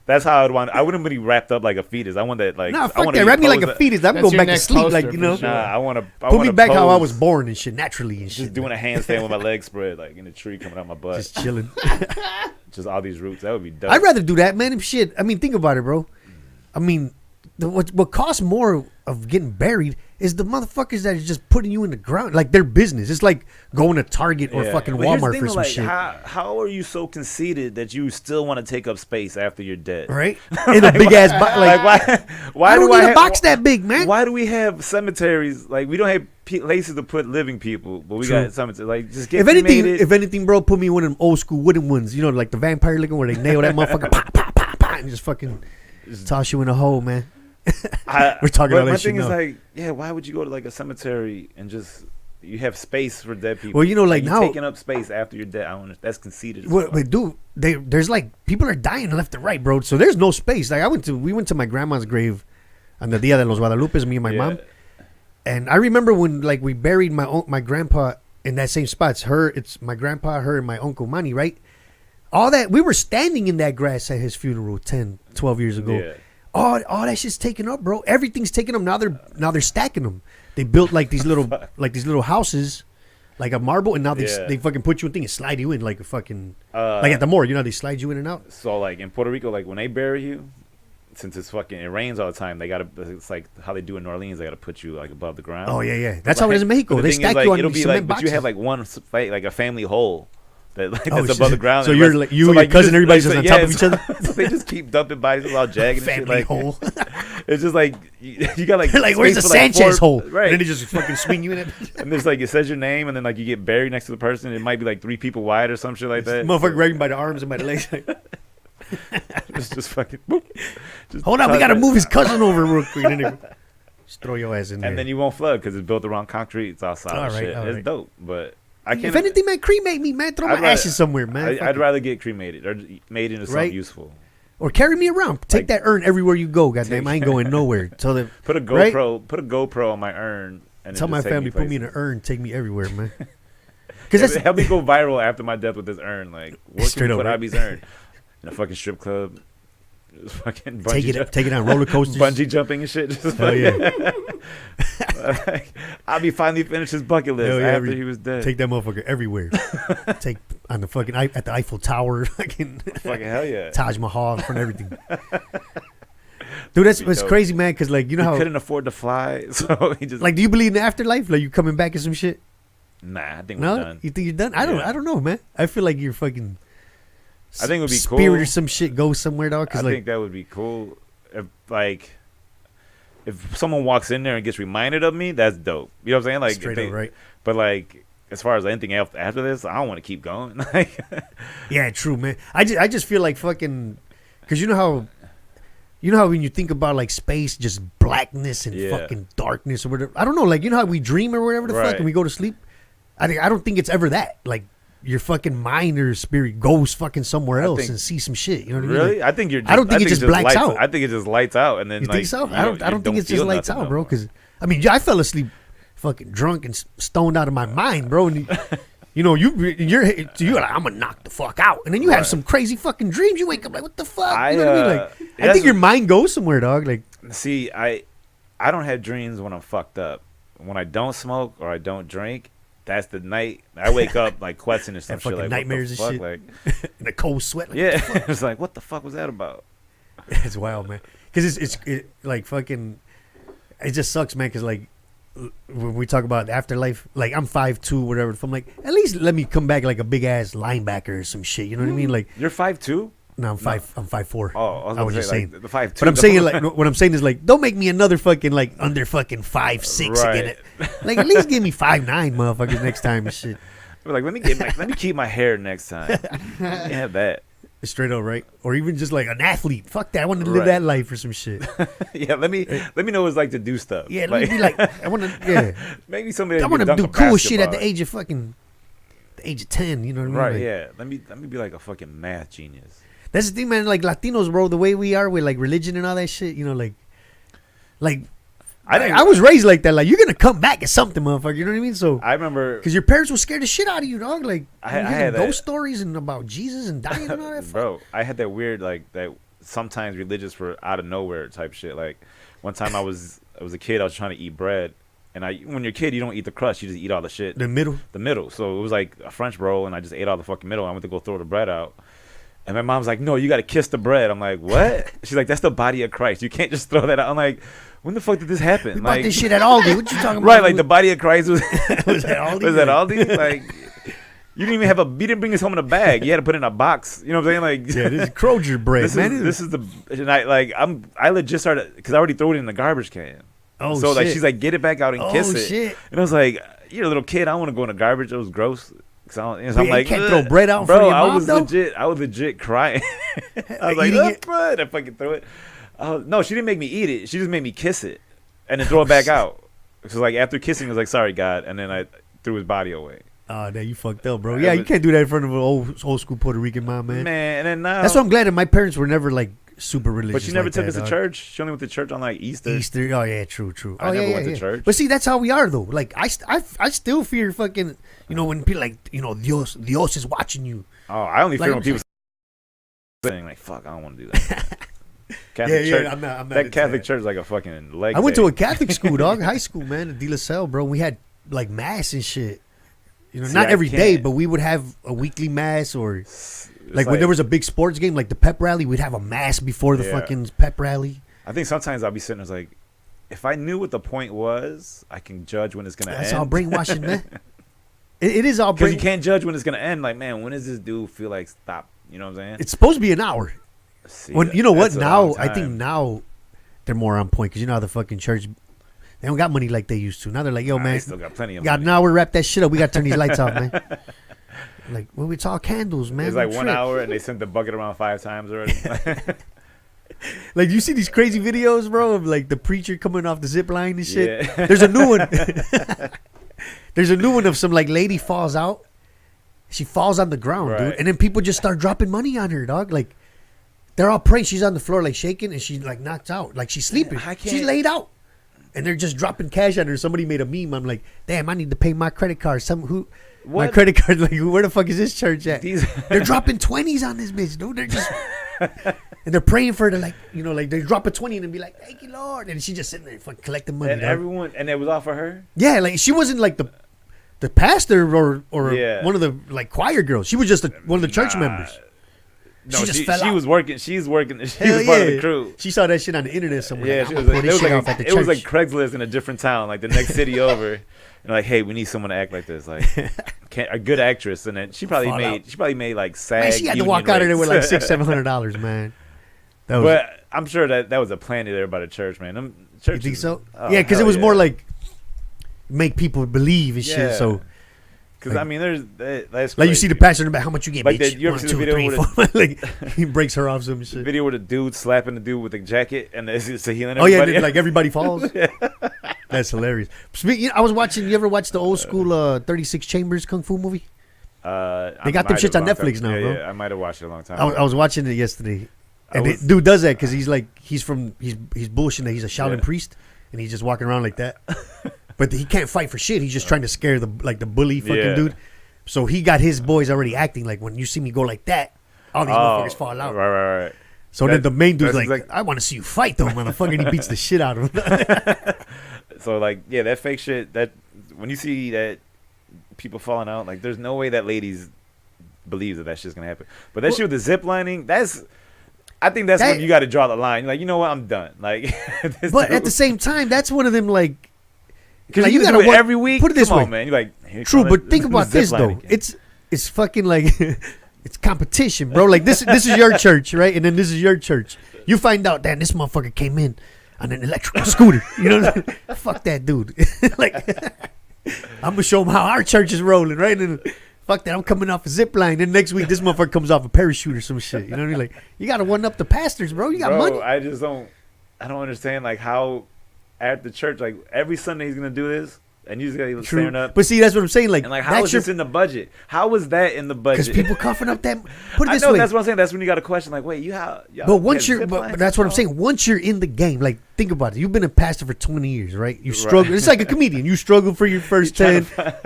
That's how I'd want. I wouldn't be wrapped up like a fetus. I want that like. nah, I fuck wanna that. be Wrap me like a posed- fetus. I'm That's going your back to next sleep, like poster you know. for sure. Nah, I want to. Put me back how I was born and shit, naturally and shit. Just doing a handstand with my legs spread, like in a tree coming out my butt. Just chilling. Just all these roots. That would be dope. I'd rather do that, man. If shit, I mean, think about it, bro. I mean, what costs more of getting buried is the motherfuckers that are just putting you in the ground, like their business. It's like going to Target or Yeah. fucking But here's the Walmart thing, for though, some like, shit, How are you so conceited that you still want to take up space after you're dead? right? In a big ass box, like, Why I don't do need a have- box that big, man. Why do we have cemeteries? Like we don't have places to put living people, but we True. got cemeteries. Like just get If anything, bro, put me in one of them old school wooden ones. You know, like the vampire looking where they nail that motherfucker, pop, pop, pop, pop, and just fucking toss you in a hole, man. We're talking but all that my shit thing is now. like, yeah, why would you go to like a cemetery and just you have space for dead people? Well, you know, like you're now- taking up space after you're dead. I don't. That's conceited. as What fuck. they do? There's like people are dying left and right, bro. So there's no space. Like we went to my grandma's grave on the Dia de los Guadalupes, me and my Yeah. mom. And I remember when like we buried my grandpa in that same spot. It's my grandpa, her, and my uncle Manny, right? All that we were standing in that grass at his funeral 10, 12 years ago. Yeah. All that shit's taken up, bro. Everything's taken up. Now they're stacking them. They built like these little houses, like a marble, and now Yeah. they fucking put you in thing and slide you in like a fucking Uh, like at the morgue. You know, they slide you in and out. So like in Puerto Rico, like when they bury you, since it rains all the time, they gotta. It's like how they do in New Orleans. They gotta put you like above the ground. Oh yeah. That's how it is in Mexico. But the They thing is, stack like, you on it'll these be like, cement but boxes. you have like one like a family hole. That, like, Oh, that's above the ground. so and you're rest- like you and like, your cousin, everybody's like, just on top of each other. So they just keep dumping bodies all jagged and shit. Family Like, hole. it's just like you got like They're like, where's the space for, like, Sanchez 4 hole? Right. And then they just fucking swing you in it. And there's like it says your name, and then like you get buried next to the person. It might be like 3 people wide or some shit like that. Motherfucker grabbing by the arms and by the legs. It's just fucking. Boop. Just Hold on, we toss gotta it. move his cousin over real quick. And then just throw your ass in there. And then you won't flood because it's built around concrete. It's all solid All right, shit. all It's right. dope, but I can't. if anything, man, cremate me, man. Throw my I'd rather- ashes somewhere, man. Fuck I'd it. rather get cremated or made into something Right? useful. Or carry me around. Take Like- that urn everywhere you go. Goddamn, I ain't going nowhere. Tell them. Put a Right? GoPro on my urn. And Tell then my just take family put me in an places. urn. Take me everywhere, man. Because that's Help me go viral after my death with this urn. Like, what Straight can we up, put right? Abby's urn? In a fucking strip club. Just fucking take bungee it on roller coasters. bungee jumping and shit. Just Hell yeah. like, Abby finally finished his bucket list Hell yeah, after he was dead. Take that motherfucker everywhere. Take on the fucking at the Eiffel Tower, fucking Fucking hell yeah. Taj Mahal, in front of everything. Dude, that's Dope. crazy, man. Because like you know He how couldn't afford to fly, so he just like do you believe in the afterlife? Like you coming back and some shit? nah. I think No, we're done. you think you're done? Yeah. I don't know, man. I feel like you're fucking. I think it would be spirit cool. or some shit goes somewhere, dog. I Because like think that would be cool. If someone walks in there and gets reminded of me, that's dope. You know what I'm saying? Like, if straight they- up, right? But like, as far as anything else after this, I don't want to keep going. Like, Yeah, true, man. I just feel like fucking because you know how when you think about like space, just blackness and Yeah. fucking darkness or whatever. I don't know, like you know how we dream or whatever the fuck Right. and we go to sleep. I don't think it's ever that. Like your fucking mind or spirit goes fucking somewhere I else think- and see some shit. You know what I mean? really? Like, I think you're. Just, I don't think it just blacks lights, out. I think it just lights out, and then you like, think so? you I don't you think it's just feel lights nothing out, no bro. more. Because I mean, I fell asleep fucking drunk and stoned out of my mind, bro. And you know, you're like, I'm gonna knock the fuck out, and then you have Right. some crazy fucking dreams. You wake up like, what the fuck? I, You know what I mean? Like, I that's- think your mind goes somewhere, dog. Like, See, I don't have dreams when I'm fucked up. When I don't smoke or I don't drink, that's the night I wake up like questioning some shit fucking like nightmares what and the shit. fuck? Like, in a cold sweat. Like, yeah, it's like what the fuck was that about? it's wild, man. Because it's like fucking. It just sucks, man. Because like when we talk about afterlife, like I'm 5'2", whatever. If I'm like, at least let me come back like a big ass linebacker or some shit. You know what I mean? Like, You're 5'2"? no, I'm 5'4". Oh, I was, just saying. like, the 5'2". But I'm saying like what I'm saying is like don't make me another fucking like under fucking 5'6" Right. again. Like at least give me 5'9", motherfuckers next time and shit. We're like, let me keep my hair next time. Have that. Straight up, right? Or even just like an athlete. Fuck that. I want to live Right. that life or some shit. Yeah, let me know what it's like to do stuff. Yeah, let me be like, I want to, yeah. maybe somebody. I want to do cool shit at the age of 10. You know what I mean? Right. Like, Yeah. Let me be like a fucking math genius. That's the thing, man. Like Latinos, bro, the way we are with like religion and all that shit, you know, like I was raised like that. Like you're gonna come back at something, motherfucker. You know what I mean? So I remember because your parents will scare the shit out of you, dog. Like I you hear had ghost that- stories and about Jesus and dying and all that. bro, I had that weird like that. Sometimes religious were out of nowhere type shit. Like one time I was a kid. I was trying to eat bread, and when you're a kid, you don't eat the crust. You just eat all the shit. The middle. The middle. So it was like a French roll, and I just ate all the fucking middle. I went to go throw the bread out. And my mom's like, no, you got to kiss the bread. I'm like, what? She's like, that's the body of Christ. You can't just throw that out. I'm like, when the fuck did this happen? We like, bought this shit at Aldi. What you talking about? right, like the body of Christ was, Was that Aldi? was that Aldi? Like, you didn't even have you didn't bring this home in a bag. You had to put it in a box. You know what I'm saying? Like, Yeah, this is Kroger bread, this man. is, this is the, and I legit started, because I already threw it in the garbage can. Oh, so like, shit. she's like, get it back out and kiss it. Shit. And I was like, you're a little kid. I don't want to go in the garbage. It was gross. So I'm Wait, like, you can't "Ugh." throw bread out in bro. front of your mom, though? I was legit crying. I was like, Eating it? bread. I fucking threw it. No, she didn't make me eat it. She just made me kiss it and then throw it back out. So like after kissing, I was like, sorry, God, and then I threw his body away. Oh, damn, you fucked up, bro. I Yeah, you was- can't do that in front of an old school Puerto Rican mom, man. Man, and then now That's why I'm glad that my parents were never like super religious. But she never like took that, us to dog. church. She only went to church on like Easter. Easter. Oh yeah, true. I Oh, never yeah, went to yeah. church. But see, that's how we are though. Like I still fear fucking. You know when people like Dios is watching you. Oh, I only Like, fear when I'm people saying like, "Fuck, I don't want to do that." Catholic church. I'm not that into Catholic that. church is like a fucking leg. I went day. to a Catholic school, dog, high school, man, at De La Salle, bro. We had like mass and shit. You know, See, not I every day, can't. but we would have a weekly mass or It's like when there was a big sports game, like the pep rally, we'd have a mass before the Yeah. fucking pep rally. I think sometimes I'll be sitting there like, if I knew what the point was, I can judge when it's gonna That's end. all brainwashing, man. It is all Because brain. you can't judge when it's gonna end. Like, man, when does this dude feel like stop? You know what I'm saying? It's supposed to be an hour. See, When you know what that's a now, long I think time. now they're more on point because you know how the fucking church they don't got money like they used to. Now they're like, yo, Nah, man, they still got plenty of got money. an hour, wrap that shit up. We got to turn these lights off, man. Like, well, it's all candles, man. It's like Don't 1 trip. hour, and they sent the bucket around 5 times already. Like, you see these crazy videos, bro, of like the preacher coming off the zip line and shit. Yeah. There's a new one. There's a new one of some like lady falls out. She falls on the ground, dude, Right. and then people just start dropping money on her, dog. Like, they're all praying. She's on the floor like shaking, and she like knocks out, like she's sleeping. I She's can't- laid out, and they're just dropping cash on her. Somebody made a meme. I'm like, damn, I need to pay my credit card. My What? credit card. Like, where the fuck is this church at? These- They're dropping 20s on this bitch, dude. They're just. And they're praying for her to like, like they drop a 20 and then be like, thank you, Lord. And she just sitting there fucking collecting money. and dog. everyone, and it was all for her. Yeah, like she wasn't like the pastor or Yeah. one of the like choir girls. She was just one of the church Nah. members. No, She just fell out. was working. She's working. She Hell was part of yeah. the crew. She saw that shit on the internet somewhere. Yeah, like, she I'm was gonna like, put it this was shit like off at the it was like church. Craigslist in a different town, like the next city over. And like, hey, we need someone to act like this, like a good actress. And then she probably Fall out. made like SAG. Man, she had to walk out of there with like $600-700, man. That was, But I'm sure that was a plan there by the church, man. Them you churches, think so? oh, Yeah, because it hell was yeah. more like make people believe and shit. Yeah. So Because like- I mean, that's like you see the crazy. pastor in the back, how much you get, Like bitch? that- you ever 1, seen the 2, video 3, with 4. Like he breaks her off some The shit. video with the dude slapping the dude with the jacket, and it's a healing. Oh yeah, everybody. like everybody falls. That's hilarious. Speaking, I was watching. You ever watch the old school 36 Chambers Kung Fu movie? They got them shits on Netflix now, yeah, bro. Yeah, I might have watched it a long time. I was watching it yesterday, and was- the dude does that because he's bullshitting that he's a Shaolin Yeah. priest, and he's just walking around like that. But he can't fight for shit. He's just trying to scare the bully fucking Yeah. dude. So he got his boys already acting like when you see me go like that, all these motherfuckers fall out. Right. So then the main dude's that's like, exact- I want to see you fight though, motherfucker. And he beats the shit out of him. So like, yeah, that fake shit. That when you see that people falling out, like, there's no way that ladies believes that shit's gonna happen. But that Well- shit with the zip lining, I think that's That- when you got to draw the line. You're like, you know what, I'm done. Like, But at the same time, that's one of them like. because like, you gotta do it work- every week. Put it this Come way. on, man. You're like, here True, come but the- think the about zip this line though. again. It's fucking like it's competition, bro. Like this is your church, right? And then this is your church. You find out, damn, this motherfucker came in on an electrical scooter. You know what I mean? Fuck that dude. Like I'm gonna show him how our church is rolling, right? And fuck that, I'm coming off a zip line. Then next week, this motherfucker comes off a parachute or some shit. You know what I mean? Like, you got to one up the pastors, bro. You got money. I don't understand, like, how at the church, like, every Sunday he's going to do this, and you just got to True. stand up. But see, that's what I'm saying. Like, And, like, how is this in the budget? How was that in the budget? Because people coughing up that. Put it I this know, way. that's what I'm saying. That's when you got to question, like, wait, y'all But once have you're, zip but lines that's what I'm and saying. Once you're in the game, like think about it. You've been a pastor for 20 years, right? You struggle. It's like a comedian. You struggle for your first 10.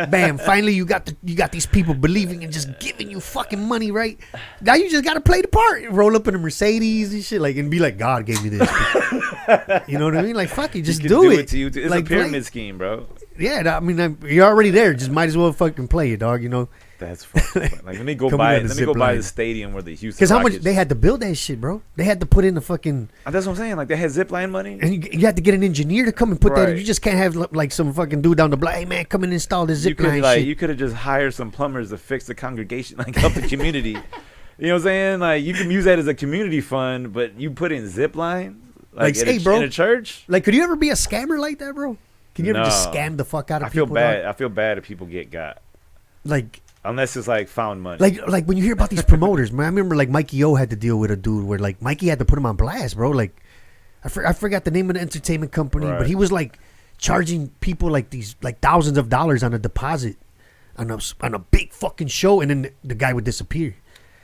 Bam! Finally, you got these people believing and just giving you fucking money, right? Now you just got to play the part. Roll up in a Mercedes and shit, like, and be like, God gave me this. You know what I mean? Like, fuck it, just He can do it to you. Too. It's Like, a pyramid play. scheme, bro. Yeah, I mean, you're already there. Just might as well fucking play it, dog. You know? That's fucking fun. Like, let me go Coming buy out of Let me zip go buy line. the stadium where the Houston Because how much Rockets- they had to build that shit, bro? They had to put in the fucking. That's what I'm saying. Like, they had zip line money. And you had to get an engineer to come and put that in. Right. You just can't have like some fucking dude down the block. Hey man, come and install this You zip could line like shit. you could have just hired some plumbers to fix the congregation, like help the community. You know what I'm saying? Like, you can use that as a community fund, but you put in zip line Like, in, hey, bro. in a church. Like, could you ever be a scammer like that, bro? Can you ever just No. scam the fuck out of I feel people? bad. dog? I feel bad if people get got, Like, unless it's like found money. like when you hear about these promoters, man. I remember like Mikey O had to deal with a dude where like Mikey had to put him on blast, bro. Like, I forgot the name of the entertainment company, Right. but he was like charging people like these like thousands of dollars on a deposit on a big fucking show, and then the guy would disappear.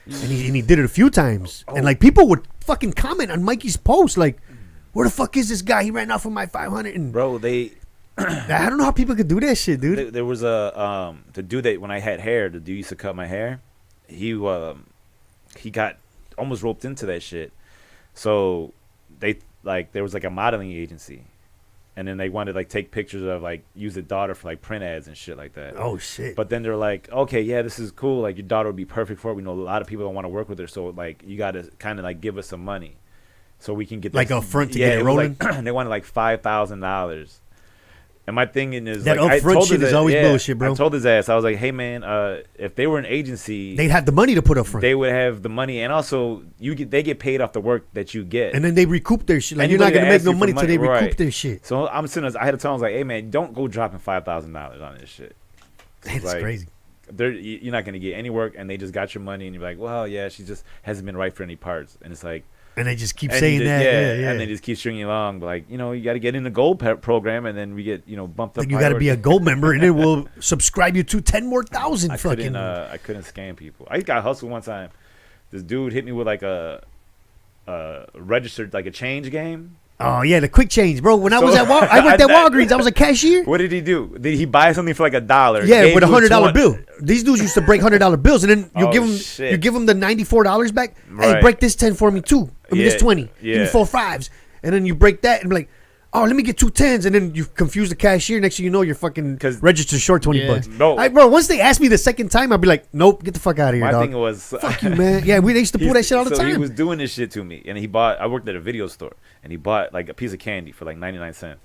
And he did it a few times, and like people would fucking comment on Mikey's post, like, "Where the fuck is this guy? He ran off with my 500." And Bro, I don't know how people could do that shit, dude. there was the dude that when I had hair, the dude used to cut my hair. He got almost roped into that shit. So there was like a modeling agency, and then they wanted to like take pictures of like use the daughter for like print ads and shit like that. Oh shit! But then they're like, okay, yeah, this is cool. Like, your daughter would be perfect for it. We know a lot of people don't want to work with her, so like you got to kind of like give us some money, so we can get Like this- upfront to get it was rolling? Like, they wanted like $5,000. And my thing is That like, I upfront told shit his is ass- always yeah, bullshit, bro. I told his ass, I was like, hey man, if they were an agency, They'd have the money to put up front, they would have the money, and also they get paid off the work that you get. and then they recoup their shit. Like, you're not Anybody gonna that make asks no you for money till they recoup right. their shit. So I'm sitting, I had to tell him, I was like, hey man, don't go dropping $5,000 on this shit. That's Like, crazy. You're not gonna get any work, and they just got your money, and you're like, well, yeah, she just hasn't been right for any parts, and it's like. And they just keep And saying you that. just- Yeah. and they just keep stringing you along. But like, you know, you got to get in the gold program, and then we get, you know, bumped up. Like, you got to be a priority. gold member, and then we'll subscribe you to 10 more thousand. I Fucking. couldn't scam people. I got hustled one time. This dude hit me with like a registered like a change game. Oh yeah, the quick change, bro. When I So- was at I worked at Walgreens. I was a cashier. What did he do? Did he buy something for like $1? Yeah, gave with a you $100 20 bill. These dudes used to break $100 bills, and then you Oh, give them shit. you give them the $94 back. Hey, Right. break this 10 for me too. I mean, this Yeah, 20. Give me yeah. 4 5s, and then you break that and be like, oh, let me get 2 10s, and then you confuse the cashier. Next thing you know, you're fucking 'Cause- registered short 20 Yeah. bucks. Bro. Bro, once they ask me the second time, I'll be like, nope, get the fuck out of here, My dog. thing was, Fuck you, man. Yeah, they used to pull that shit all the so time. he was doing this shit to me, and I worked at a video store, and he bought like a piece of candy for like 99 cents,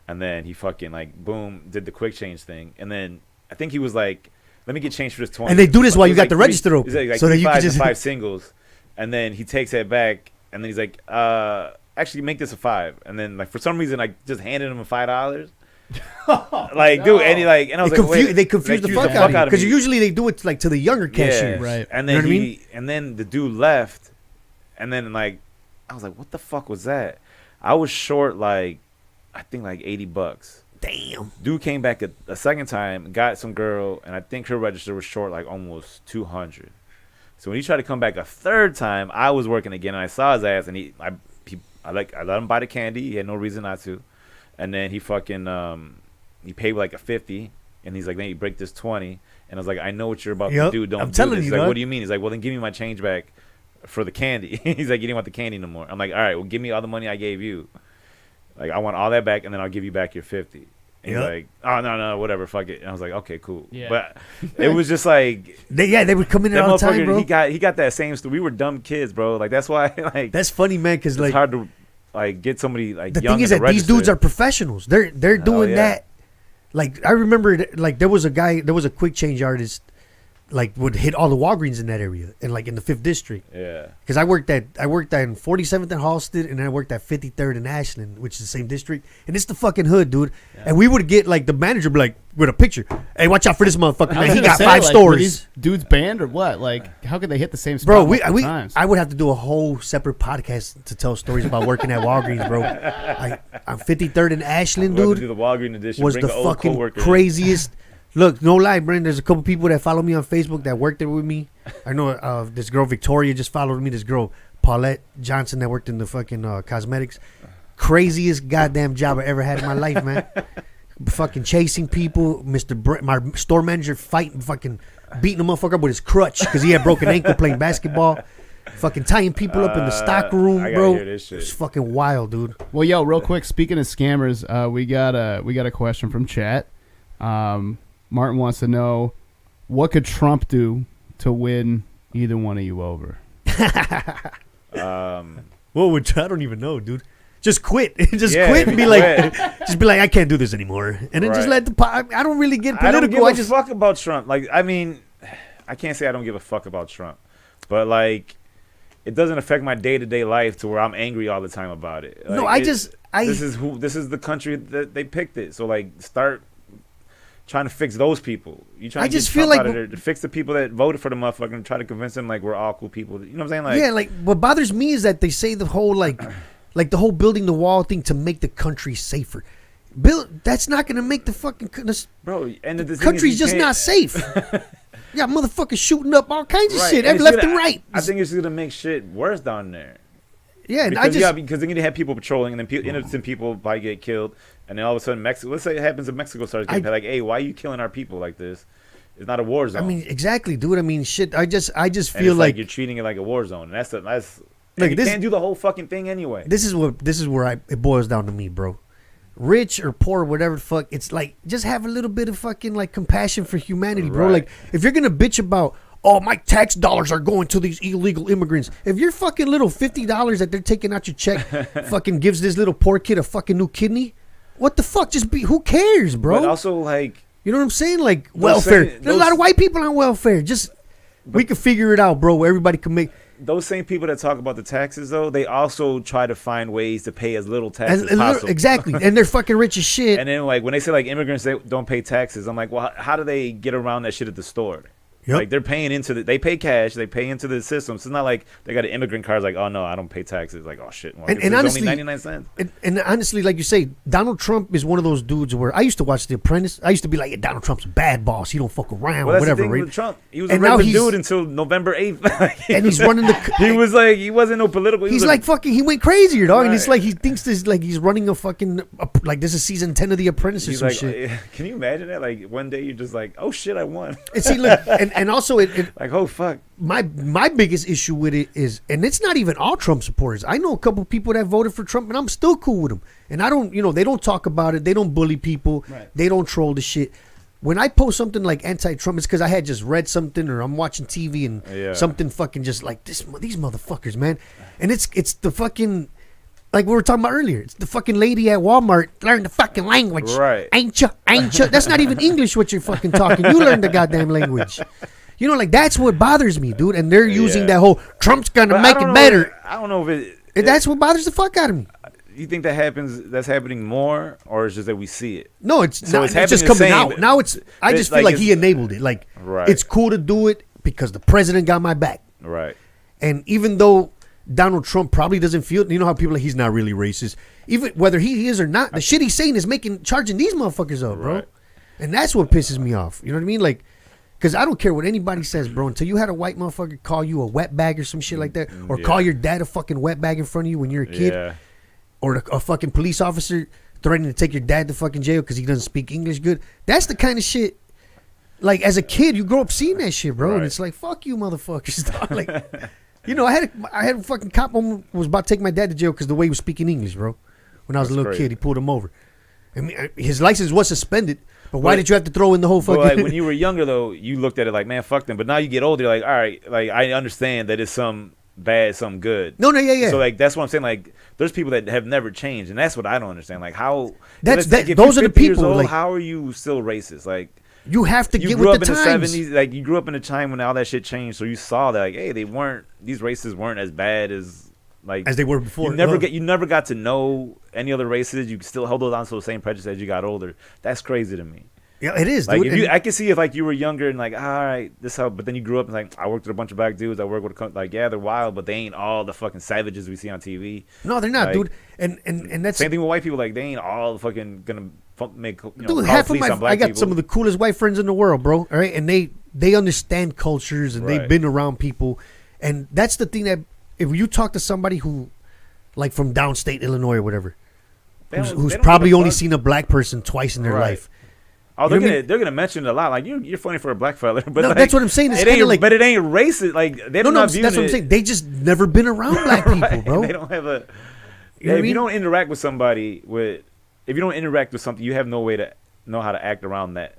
and then he fucking like boom did the quick change thing, and then I think he was like, let me get change for this 20. And they do this while It you was got like the three- register open, it was like so that three you could fives just- and 5 singles, and then he takes that back, and then he's like, actually make this a 5, and then like for some reason I just handed him a $5. Like, dude, and he like, and I was like, wait, They confuse the fuck out of you because usually they do it like to the younger cashiers. Right. And You know then what I mean? and then the dude left, and then like, I was like, what the fuck was that? I was short like, I think like $80. Damn. Dude came back a second time, got some girl, and I think her register was short like almost 200. So when he tried to come back a third time, I was working again, and I saw his ass, and I let him buy the candy. He had no reason not to, and then he fucking he paid like a 50, and he's like, then you break this 20, and I was like, I know what you're about Yep, to do. Don't I'm do telling this. He's you, like, dog. what do you mean? He's like, well then give me my change back for the candy. He's like, you didn't want the candy no more. I'm like, all right, well give me all the money I gave you. Like, I want all that back, and then I'll give you back your 50. And he's Yep. like, oh, no, whatever, fuck it. And I was like, okay, cool. Yeah. But it was just like, They would come in there that all the time, motherfucker, bro. he got that same story. We were dumb kids, bro. Like, that's why, like, That's funny, man, because it's like hard to, like, get somebody, like, the young thing is in that the these register. dudes are professionals. They're doing yeah. that. Like, I remember, like, there was a quick change artist like would hit all the Walgreens in that area and like in the 5th district. Yeah. Because I worked at in 47th and Halsted, and then I worked at 53rd and Ashland, which is the same district. And it's the fucking hood, dude. Yeah. And we would get like the manager be like with a picture, "Hey, watch out for this motherfucker, man. He got 5 like, stores." Were these dudes banned or what? Like, how could they hit the same spot? Bro, times? I would have to do a whole separate podcast to tell stories about working at Walgreens, bro. I'm 53rd and Ashland, We'll have dude. to do the Walgreens edition. Was Bring the old fucking coworker in. craziest. Look, no lie, Brandon. There's a couple people that follow me on Facebook that worked there with me. I know this girl Victoria just followed me. This girl Paulette Johnson that worked in the fucking cosmetics. Craziest goddamn job I ever had in my life, man. Fucking chasing people. My store manager fucking beating a motherfucker up with his crutch because he had broken ankle playing basketball. Fucking tying people up in the stock room, I gotta bro. hear this shit. It's fucking wild, dude. Well, yo, real quick. Speaking of scammers, we got a question from chat. Martin wants to know, what could Trump do to win either one of you over? What would I don't even know, dude. Just quit. Just Yeah, quit and be quit. like, just be like, I can't do this anymore, and then just Right. let I don't really get I don't political. give I just a fuck about Trump. Like, I mean, I can't say I don't give a fuck about Trump, but like, it doesn't affect my day-to-day life to where I'm angry all the time about it. Like, no. This is the country that they picked it. So like, start trying to fix those people. You trying I to just get feel Trump like out of there, to fix the people that voted for the motherfucker and try to convince them like we're all cool people. You know what I'm saying? Like, yeah, like what bothers me is that they say the whole like the whole building the wall thing to make the country safer. That's not gonna make the fucking bro, and the thing country's is you just can't- not safe. Yeah, motherfuckers shooting up all kinds of Right, shit, and it's left gonna- and right. I think it's gonna make shit worse down there. Yeah, and Because, because then you have people patrolling, and then innocent people probably get killed, and then all of a sudden Mexico. Let's say it happens, in Mexico starts getting like, "Hey, why are you killing our people like this? It's not a war zone." I mean, exactly, dude. I mean, shit. I just and feel it's like you're treating it like a war zone, and that's Look, you this- can't do the whole fucking thing anyway. this is where it boils down to me, bro. Rich or poor, whatever the fuck, it's like just have a little bit of fucking like compassion for humanity, bro. Right. Like if you're gonna bitch about, oh, my tax dollars are going to these illegal immigrants. If your fucking little $50 that they're taking out your check fucking gives this little poor kid a fucking new kidney, what the fuck? Who cares, bro? But also, like, you know what I'm saying? Like welfare. There's a lot of white people on welfare. We can figure it out, bro. Where everybody can make. those same people that talk about the taxes, though, they also try to find ways to pay as little tax as possible. Exactly, and they're fucking rich as shit. And then, like, when they say, like, immigrants they don't pay taxes, I'm like, well, how do they get around that shit at the store? Yep. Like, they're paying they pay cash, they pay into the system. So it's not like they got an immigrant card, like, oh, no, I don't pay taxes. Like, oh, shit. Well, And it's honestly, only 99 cents. And honestly, like you say, Donald Trump is one of those dudes where I used to watch The Apprentice. I used to be like, yeah, Donald Trump's a bad boss. He don't fuck around Well, or that's whatever. the thing Right? with Trump. He was And a now regular he's- dude until November 8th. And he's running the. He was like, he wasn't no political. He's like fucking. He went crazier, dog. And it's Right. like he thinks this like he's running a fucking like this is season 10 of The Apprentice or He's some like, shit. can you imagine that? Like, one day you're just like, oh, shit, I won. And see, look, and also Like, oh, fuck. my biggest issue with it is, and it's not even all Trump supporters. I know a couple people that voted for Trump, and I'm still cool with them. And I don't, they don't talk about it. They don't bully people. Right. They don't troll the shit. When I post something like anti-Trump, it's because I had just read something or I'm watching TV and Yeah. something fucking just like these motherfuckers, man. And it's the fucking, like we were talking about earlier, it's the fucking lady at Walmart, learn the fucking language. Right. Ain't you? That's not even English what you're fucking talking. You learn the goddamn language. Like, that's what bothers me, dude. And they're using Yeah. that whole Trump's gonna But make I don't it know better. I don't know if And that's what bothers the fuck out of me. You think that's happening more, or it's just that we see it? No, it's So not. it's It's just happening coming the out same, now. I but just feel like like it's- he enabled it. Like, Right. it's cool to do it because the president got my back. Right. And even though Donald Trump probably doesn't feel, you know how people are like he's not really racist, even whether he is or not, the shit he's saying is charging these motherfuckers up, bro. Right. And that's what pisses me off. You know what I mean? Like, because I don't care what anybody says, bro. Until you had a white motherfucker call you a wetbag or some shit like that, or Yeah. call your dad a fucking wetbag in front of you when you're a kid, Yeah. or a fucking police officer threatening to take your dad to fucking jail because he doesn't speak English good. That's the kind of shit. Like, as a kid, you grow up seeing that shit, bro, and Right. it's like, fuck you, motherfuckers. dog. Like, I had a fucking cop was about to take my dad to jail because the way he was speaking English, bro. When I was a That's little crazy. kid, he pulled him over. I mean, his license was suspended, but why But- did you have to throw in the whole But fucking? like when you were younger, though, you looked at it like, man, fuck them. But now you get older, you're like, all right, like I understand that it's some bad, some good. no, yeah. So like that's what I'm saying. Like there's people that have never changed, and that's what I don't understand. Like how Those if are you're the 50 years people, old, like- how are you still racist? Like You have to you get grew with up the in the times. 70s, like you grew up in a time when all that shit changed, so you saw that like, hey, these races weren't as bad as like as they were before. you never got to know any other races. You still held on to the same prejudice as you got older. That's crazy to me. Yeah, it is, Like dude. if you, And- I can see if like you were younger and like, all right, this how. But then you grew up and like, I worked with a bunch of black dudes. I work with like, yeah, they're wild, but they ain't all the fucking savages we see on TV. no, they're not, like- dude. And that's Same thing with white people. Like they ain't all fucking gonna make dude. call Half of police my on black I got people. some of the coolest white friends in the world, bro. All right, and they understand cultures and they've Right. been around people, and that's the thing that if you talk to somebody who, like from downstate Illinois or whatever, They don't- who's they don't probably give a only fuck. seen a black person twice in their Right. life. Oh, You know what I mean? they're gonna mention it a lot. Like you're funny for a black fella, but No, like, that's what I'm saying. It's it kinda ain't like- but it ain't racist. Like they No, don't no, view that's what I'm it- saying. They just never been around black people, Right. bro. They don't have a. You know Yeah, what I if you mean? don't interact with somebody if you don't interact with something, you have no way to know how to act around that.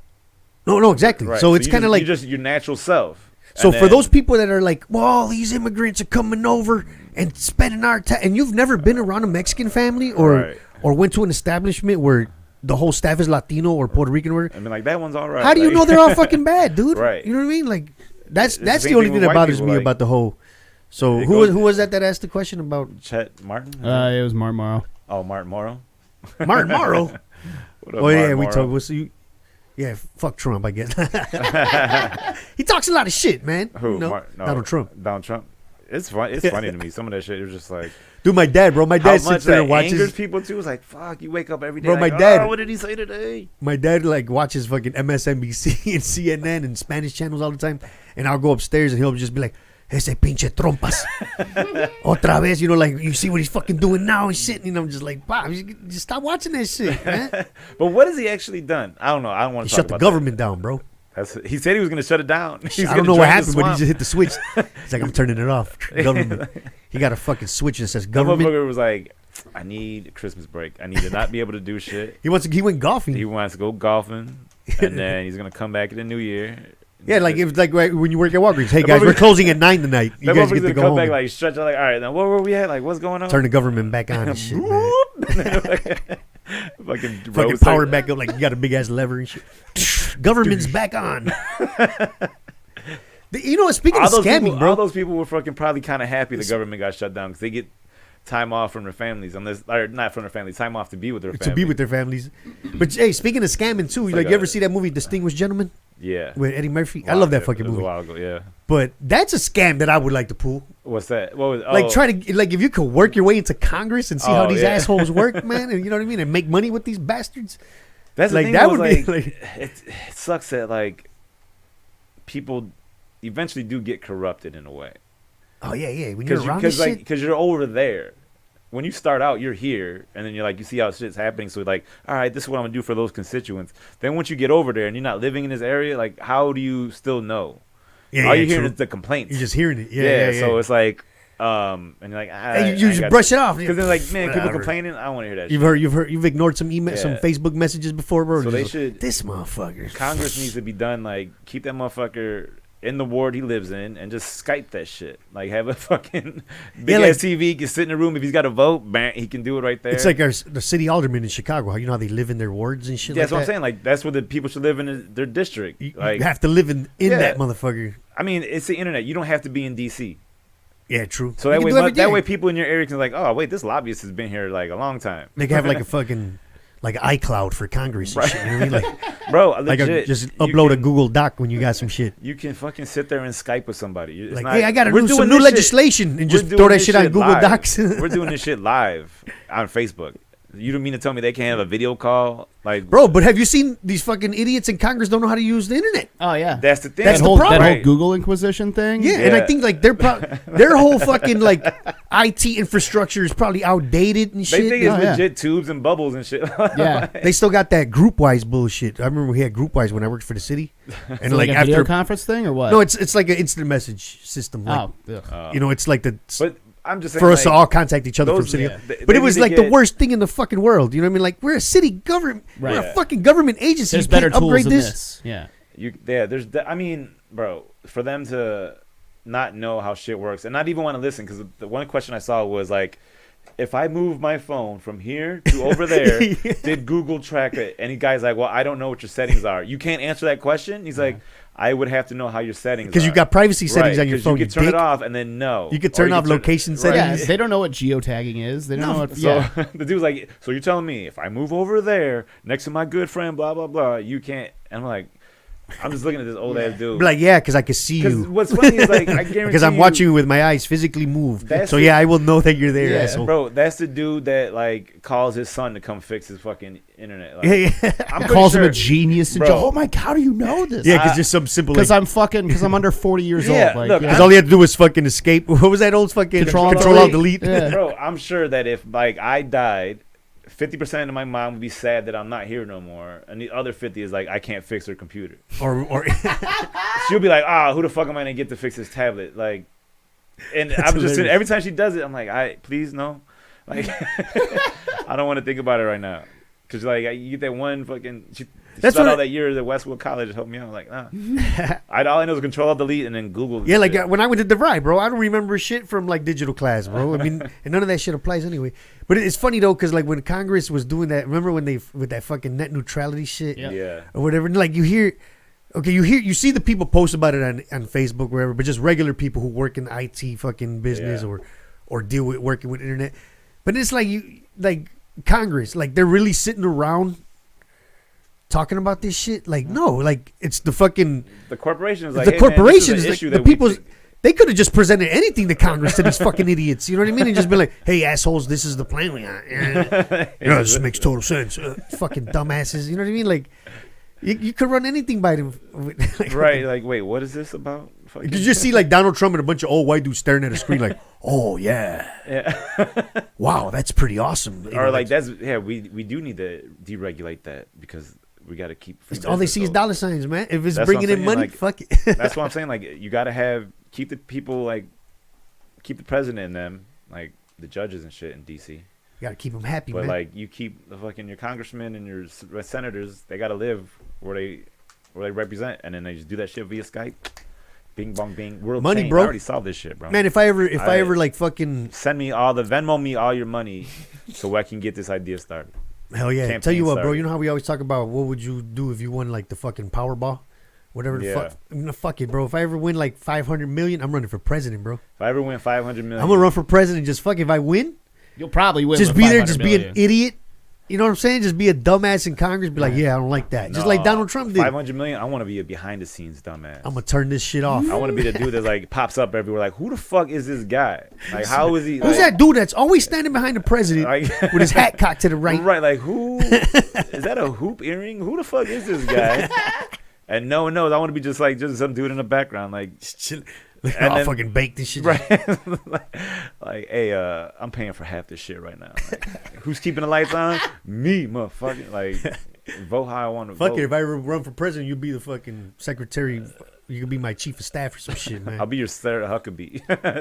No, exactly. Right. So it's you kind of just- like you're just your natural self. so And for then- those people that are like, well, these immigrants are coming over and spending our time, and you've never been around a Mexican family Right. or went to an establishment where the whole staff is Latino or Puerto Rican, or I mean, like that one's all right. how do you Like- know they're all fucking bad, dude? Right. You know what I mean? Like that's It's the the same only thing thing with that white bothers people, me like- about the whole. So It who goes- was that asked the question about Chet Martin? It was Mark Morrow. Oh, Martin Morrow. Martin Morrow? What up, Oh yeah, Martin we Morrow? talk. What's you? Yeah, fuck Trump, I guess. He talks a lot of shit, man. Who? You know, No, Donald Trump. Donald Trump. It's fun. It's funny to me. Some of that shit. It was just like Dude, my dad, bro. My how dad much sits there that and watches. angers people too. It's like fuck. You wake up every day. Bro, like, my dad- "Oh, what did he say today? My dad like watches fucking MSNBC and CNN and Spanish channels all the time, and I'll go upstairs and he'll just be like, "Ese pinche trompas, otra vez." You know, like you see what he's fucking doing now and shit. And I'm just like, "Wow, just stop watching that shit, man." But what has he actually done? I don't know. I don't want He to shut talk the about government down, bro. that. He said he was going to shut it down. He's I don't gonna know what drain the happened, but he swamp. just hit the switch. He's like, "I'm turning it off." Government. He got a fucking switch that says That government. motherfucker was like, I need a Christmas break. I need to not be able to do shit. He went golfing. He wants to go golfing, and then he's gonna come back in the new year. Yeah, like if like right, when you work at Walgreens. Hey guys, we're closing at 9 tonight. You that guys motherfucker's get to gonna go come home. back and like stretch out like, all right, now where were we at? Like, what's going on? turn the government back on and shit, man. Fucking Fucking road power circle. back up like you got a big ass lever and shit. Government's back on. You know, speaking of scamming, people, bro. all those people were fucking probably kind of happy the government got shut down because they get time off from their families, unless or not from their families, time off to be with their family. To be with their families. But hey, speaking of scamming too, It's like like you ever a- see that movie Distinguished Gentleman Yeah, with Eddie Murphy? I Wow, love that it fucking was movie. a while ago. Yeah, But that's a scam that I would like to pull. what's that? What was Like try to like if you could work your way into Congress and see how Oh, these yeah. assholes work, man, and you know what I mean, and make money with these bastards. That's the like thing, that though, would is, be like, like it sucks that like people eventually do get corrupted in a way oh yeah, when you're around because this shit. because you're over there. When you start out, you're here, and then you're like, you see how shit's happening. So like, all right, this is what I'm gonna do for those constituents. Then once you get over there and you're not living in this area, like, how do you still know? Yeah, All yeah, you hear true. is the complaints. You're just hearing it. Yeah. So it's like, and you're like, Hey, you just brush it off. because then like, man, people Whatever. complaining. I don't want to hear that. You've ignored some email, some Yeah. Facebook messages before, bro. So they Just- should. This motherfucker. Congress needs to be done. Like, keep that motherfucker in the ward he lives in, and just Skype that shit. Like, have a fucking big like- ass TV. He can sit in the room. If he's got to vote, bang, he can do it right there. It's like the city aldermen in Chicago. How you know how they live in their wards and shit. Yeah, like that's what I'm that? saying. Like, that's where the people should live in their district. You Like, have to live in Yeah. that motherfucker. I mean, it's the internet. You don't have to be in DC. Yeah, true. So You that can way, do every that day. way, people in your area can like, oh wait, this lobbyist has been here like a long time, They can have like a fucking like iCloud for Congress and Right. shit. You know what I mean? Like, bro. like Legit, just you upload a can- Google Doc when you got some shit. You can fucking sit there and Skype with somebody. It's Like, not- hey, I got we're some doing new this shit- legislation, and we're just doing throw that this shit on Google live. Docs. We're doing this shit live on Facebook. You don't mean to tell me they can't have a video call? Like, Bro, but have you seen these fucking idiots in Congress don't know how to use the internet? Oh yeah, that's the thing. That's that the whole problem. that whole Right. Google Inquisition thing. Yeah, and I Yeah. think like their whole fucking like IT infrastructure is probably outdated and They shit. think it's Oh, yeah. legit tubes and bubbles and shit. yeah. They still got that GroupWise bullshit. I remember we had GroupWise when I worked for the city, and So like like a video after conference thing or what? no, it's like an instant message system. Like, oh, ugh. you know, it's like the But I'm just saying, for us to like, all contact each other from those- city. yeah, they- But they it was need to like the get- worst thing in the fucking world. You know what I mean? Like we're a city government, Right. we're a Yeah. fucking government agency. There's You can't better tools upgrade than this. this. Yeah. I mean, bro, for them to not know how shit works and not even want to listen, because the one question I saw was like, if I move my phone from here to over there, did Google track it? And the guy's like, well, I don't know what your settings are. You can't answer that question? He's like, I would have to know how your settings are. Because you got privacy settings on your 'cause phone. You can turn it off and then no. You could turn off location settings. Yeah, they don't know what geotagging is. They don't know what. So Yeah. the dude's like, so you're telling me if I move over there next to my good friend, blah, blah, blah, you can't. And I'm like, I'm just looking at this old ass dude. Be like, yeah, because I can see Because you. what's funny is like, I guarantee Because I'm watching you with my eyes physically move. That's So the- yeah, I will know that you're there, Yeah, asshole. Bro, that's the dude that like calls his son to come fix his fucking internet. Like, Yeah, yeah. I'm pretty Calls him sure, a genius. And Bro. oh my god, how do you know this? Yeah, because just some simple. Because Like, I'm under 40 years Yeah, old. Like, look, yeah. because all you had to do was fucking escape. What was that old fucking Control, Alt delete. delete? Yeah. Bro, I'm sure that if like I died, 50% of my mom would be sad that I'm not here no more, and the other 50 is like I can't fix her computer. Or She'll be like, who the fuck am I gonna get to fix this tablet? Like, and That's I'm just hilarious. every time she does it, I'm like, please no, like I don't want to think about it right now, cause like you get that one fucking. She That's spent what all that year at Westwood College to help me out. I'm like, nah. All I know is Control Delete and then Google. yeah, like shit. when I went to DeVry, bro, I don't remember shit from like digital class, bro. I mean, and none of that shit applies anyway. But it's funny though, because like when Congress was doing that, remember when they with that fucking net neutrality shit Yeah. Yeah. or whatever? And like you see the people post about it on Facebook, wherever, but just regular people who work in IT fucking business Yeah. or deal with working with internet. But it's like Congress, like they're really sitting around talking about this shit. Like no, like it's the fucking The corporation is like, the hey, man, corporations, this is an like, issue the that we people. think- They could have just presented anything to Congress to these fucking idiots. You know what I mean? And just be like, "Hey, assholes, this is the plan we got." Yeah, this makes total sense. Fucking dumbasses. You know what I mean? Like, you could run anything by them. Right, like, wait, what is this about? You could just see like Donald Trump and a bunch of old white dudes staring at a screen, like, "Oh yeah, Yeah. wow, that's pretty awesome." You Or know, like we do need to deregulate that because we got to keep. all they see is dollar signs, man. If it's That's bringing what I'm in saying, money, like, fuck it. That's what I'm saying. Like you got to keep the people like keep the president in them, like the judges and shit in DC. You gotta keep them happy, But man. like you keep the fucking your congressmen and your senators, they got to live where they represent, and then they just do that shit via Skype. Bing bong bing. World Money, change. bro. I already solved this shit, bro. Man, if I ever I- like fucking Send me Venmo me all your money so I can get this idea started. hell yeah, campaign tell you what, bro. started. You know how we always talk about what would you do if you won like the fucking Powerball, whatever the Yeah. fuck. No, fuck it, bro. If I ever win like 500 million, I'm running for president, bro. If I ever win 500 million, I'm gonna run for president. Just fuck. If I win, You'll probably win. just with be there, 500 just be million. an idiot. You know what I'm saying? Just be a dumbass in Congress. Be like, yeah, I don't like that. Just like Donald Trump did. 500 million. I want to be a behind the scenes dumbass. I'm gonna turn this shit off. I want to be the dude that like pops up everywhere. Like, who the fuck is this guy? Like, how is he? Who's that dude that's always standing behind the president Like, with his hat cocked to the right? right? Like, who is that? A hoop earring? Who the fuck is this guy? And no one knows. I want to be just some dude in the background, like, Just chill. Like, And I'll then- fucking bake this shit. right? like, hey, I'm paying for half this shit right now. Like, who's keeping the lights on? Me, motherfucker. Like, vote how I want to Fuck vote. it. If I ever run for president, you'll be the fucking secretary. You could be my chief of staff or some shit, man. I'll be your Sarah Huckabee.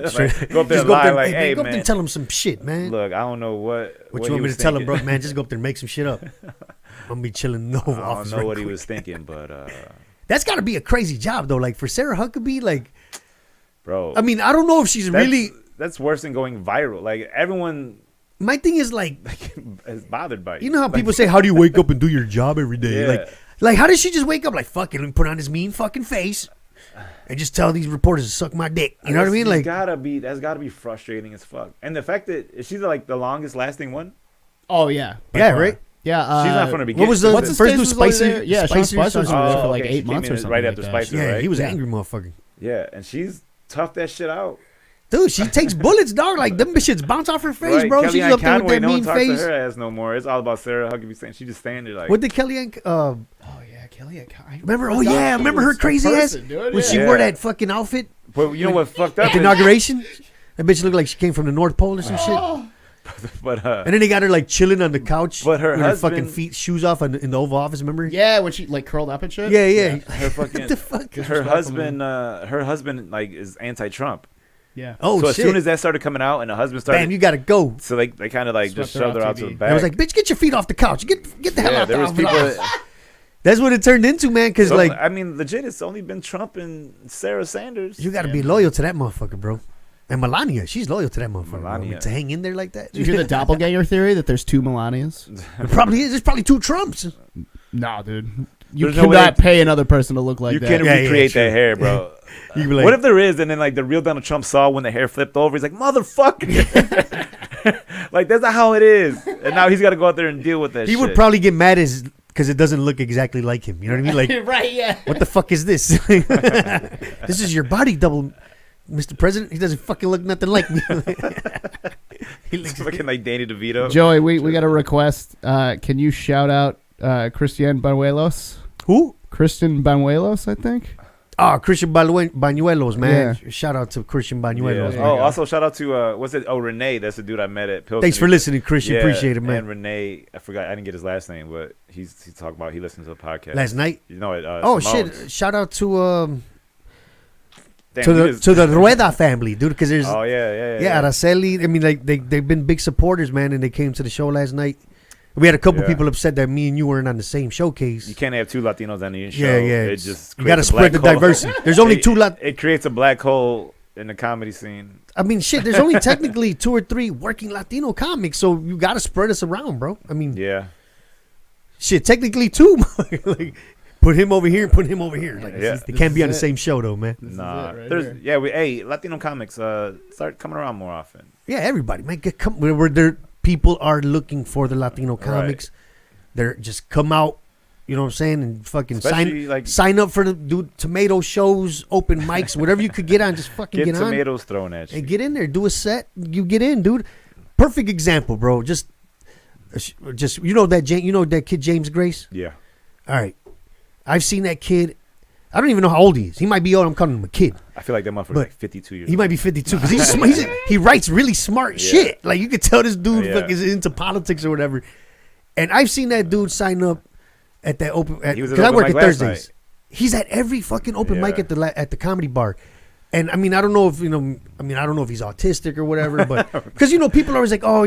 Straight- Like, go up there Just and go up lie, there, like, man, hey, go up there man. and tell him some shit, man. Look, I don't know what What he you want me was to tell him, thinking. bro? Man, just go up there and make some shit up. I'm gonna be chilling no I don't office. know right what he quick. was thinking, but That's got to be a crazy job though. Like for Sarah Huckabee, like bro, I mean, I don't know if she's really. that's worse than going viral. Like everyone My thing is like, is bothered by it. you know how people say, "How do you wake up and do your job every day?" Yeah. Like how does she just wake up like fucking and put on this mean fucking face and just tell these reporters to suck my dick? You know what I mean? Like that's gotta be frustrating as fuck. And the fact that she's like the longest lasting one. Oh yeah. by Yeah, far. right? Yeah. She's not from the beginning. what was the What's his first face new was over Spicer? there? Yeah, Sean Spicer was over there for like okay, she 8 months came or in something right like after that. Spicer. Yeah, right? he was an Yeah. angry motherfucker. Yeah, and she's toughed that shit out. Dude, she takes bullets, dog. Like them shits bounce off her face, Right, bro. Kellyanne She's up there with Conway, that no one mean talks face. to her ass no more. It's all about Sarah Huckabee saying she just standing there like. What did Kellyanne? Oh yeah, Kelly. Remember? Oh yeah, remember her crazy ass when she Yeah. wore that fucking outfit But you know what fucked at up? the is- inauguration? That bitch looked like she came from the North Pole or some shit. But And then they got her like chilling on the couch But her with her fucking husband- feet shoes off in the Oval Office. Remember? Yeah, when she like curled up and shit. yeah, yeah. her fucking What the fuck? her husband like is anti-Trump. Yeah. Oh so as shit! soon as that started coming out and the husband started, Bam, you gotta go. so they kind of like just Swept her shoved her off out to the TV. back. I was like, bitch, get your feet off the couch. Get the hell yeah, out there the was office. people. That, That's what it turned into, man. Because so, like I mean, legit, it's only been Trump and Sarah Sanders. you gotta be loyal to that motherfucker, bro. And Melania, she's loyal to that motherfucker. Bro. I mean, Melania. to hang in there like that. Did you hear the doppelganger theory that there's two Melanias? There probably is. There's probably 2 Trumps. No, dude. You There's no way cannot pay another person to look like You that. can't Yeah, yeah, recreate sure. that hair, bro. You be like, What if there is, and then like the real Donald Trump saw when the hair flipped over? He's like, motherfucker. Like that's not how it is. And now he's got to go out there and deal with that. he shit. would probably get mad as because it doesn't look exactly like him. You know what I mean? Like, Right, yeah. what the fuck is this? This is your body double, Mr. President. He doesn't fucking look nothing like me. He looks fucking like Danny DeVito. Joey, we got a request. Can you shout out Christian Banuelos? who? Christian Banuelos, I think. Oh, Christian Bañuelos, man. Shout out to Christian Bañuelos. Yeah. man. Oh, also shout out to what's it? Oh, Renee. That's the dude I met at Pilsen. Thanks for listening, Christian. Yeah, Appreciate it, man. And Renee, I forgot. I didn't get his last name, but he talked about he listens to the podcast Last night. You know it. Oh Simone's. shit! Shout out to Damn, to he the just- to the Rueda family, dude. Because there's Oh yeah. yeah, Araceli. I mean, like they've been big supporters, man, and they came to the show last night. We had a couple Yeah. people upset that me and you weren't on the same showcase. You can't have 2 Latinos on the show. Yeah, yeah. It just You got to creates a spread the black hole. diversity. There's only two. It creates a black hole in the comedy scene. I mean, shit. There's only technically 2 or 3 working Latino comics, so you got to spread us around, bro. I mean, Yeah. shit. Technically 2. Like, put him over here and put him over here. Like, Yeah. they can't be on the This is same show, though, man. Nah. it right There's here. hey, Latino comics start coming around more often. Yeah, everybody, man. Come where there people are looking for the Latino comics. They're just come out, you know what I'm saying, and fucking Especially, like- sign up for the tomato shows, open mics, whatever you could get on. Just fucking Get get on tomatoes thrown at you. and get in there. Do a set. You get in, dude. Perfect example, bro. Just you know that kid James Grace. Yeah. All right, I've seen that kid. I don't even know how old he is. He might be old. I'm calling him a kid. I feel like that motherfucker's But like 52 years He old. might be 52 because he writes really smart Yeah. shit. Like you could tell this dude Yeah. fucking is into politics or whatever. And I've seen that dude sign up at that open He was at because I open work mic at last Thursdays. night. He's at every fucking open mic Yeah. at the comedy bar. And I mean, I don't know if I don't know if he's autistic or whatever, but because people are always like, oh,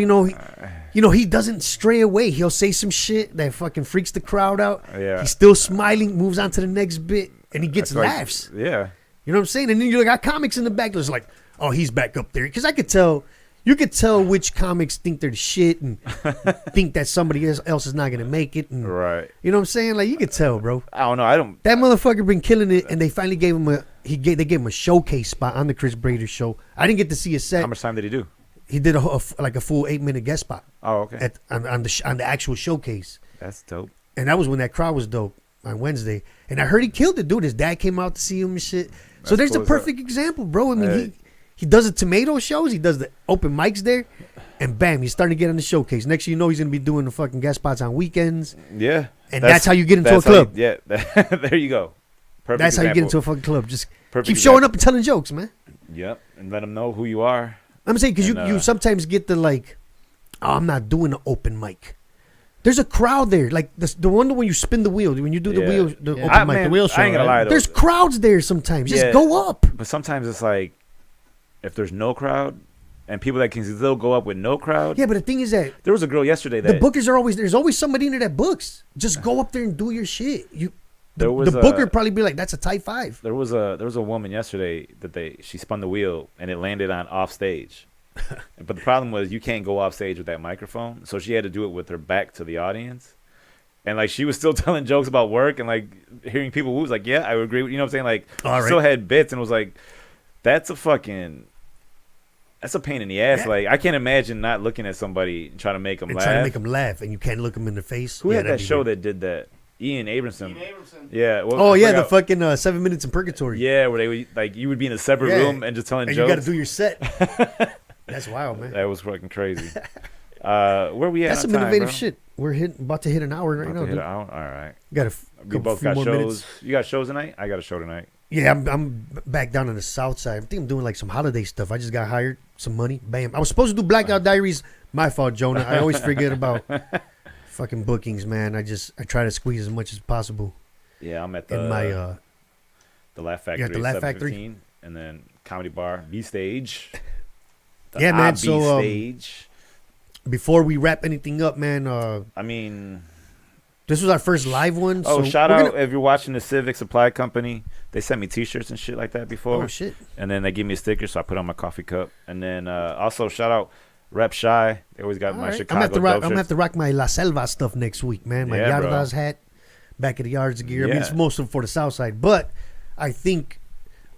he doesn't stray away. He'll say some shit that fucking freaks the crowd out. Yeah. He's still smiling, moves on to the next bit, and he gets That's like- laughs. Yeah. You know what I'm saying? And then you got comics in the back that's like, oh, he's back up there. Because you could tell which comics think they're the shit and think that somebody else is not going to make it. And, Right. you know what I'm saying? Like, you could tell, bro. I don't know. I don't. That motherfucker been killing it, and they finally gave him they gave him a showcase spot on the Chris Brader show. I didn't get to see his set. How much time did he do? He did a full 8-minute guest spot Oh, okay. on the actual showcase. That's dope. And that was when that crowd was dope on Wednesday. And I heard he killed it, dude. His dad came out to see him and shit. So That's there's cool a as hell. perfect example, bro. I mean, Hey. he does the tomato shows, he does the open mics there, and bam, he's starting to get on the showcase. Next thing you know, he's gonna be doing the fucking guest spots on weekends. Yeah. And that's how you get into a that's how club. there you go. Perfect That's how you get into example. a fucking club. Just Perfect keep showing example. up and telling jokes, man. Yep. And let them know who you are. I'm saying because And, you sometimes get the like, oh, I'm not doing an open mic. There's a crowd there, like the one when you spin the wheel, when you do the Yeah. wheel, the Yeah. open mic, Man, the wheel show. I ain't gonna right? lie, though. There's crowds there sometimes. Just Yeah. go up. But sometimes it's like, if there's no crowd, and people that can still go up with no crowd. Yeah, but the thing is that There was a girl yesterday the that bookers are there's always somebody in there that books. Just go up there and do your shit. There The was booker a- probably be like, that's a type 5. there was a woman yesterday that she spun the wheel and it landed on off stage. But the problem was you can't go off stage with that microphone, so she had to do it with her back to the audience. And like she was still telling jokes about work and like hearing people who was like, yeah, I would agree with, you know what I'm saying? Like All right. still had bits and was like, that's a pain in the ass. Yeah. Like I can't imagine not looking at somebody and trying to make them And laugh. try to make them laugh, and you can't look them in the face. Who Yeah, had that that'd be show weird. that did that? Ian Abramson. Yeah. Well, Oh I yeah, the forgot- fucking 7 minutes in purgatory. Yeah, where they would, like you would be in a separate Yeah. room and just telling and you jokes. got to do your set. That's wild, man. That was fucking crazy. Where we at? That's on some time, innovative bro? shit. We're about to hit an hour right About now, to hit dude. an hour? All right. Got a We both few got more shows. minutes. You got shows tonight? I got a show tonight. Yeah, I'm back down on the south side. I think I'm doing like some holiday stuff. I just got hired, some money, bam. I was supposed to do Blackout Diaries. My fault, Jonah. I always forget about fucking bookings, man. I try to squeeze as much as possible Yeah, I'm at in my the Laugh Factory. the Laugh Factory? 7:15, and then Comedy Bar, B Stage. The Yeah, man, B so, Stage. before we wrap anything up, man. I mean, This was our first live one. Oh, so shout we're out if you're watching the Civic Supply Company. They sent me T-shirts and shit like that before. Oh shit! And then they give me a sticker, so I put on my coffee cup. And then also shout out Rep Shy. They always got All my right. Chicago I'm gonna dope have to rock my La Selva stuff next week, man. My Yeah, bro. Yardas hat, back of the yards gear. I mean, Yeah. it's mostly for the South Side, but I think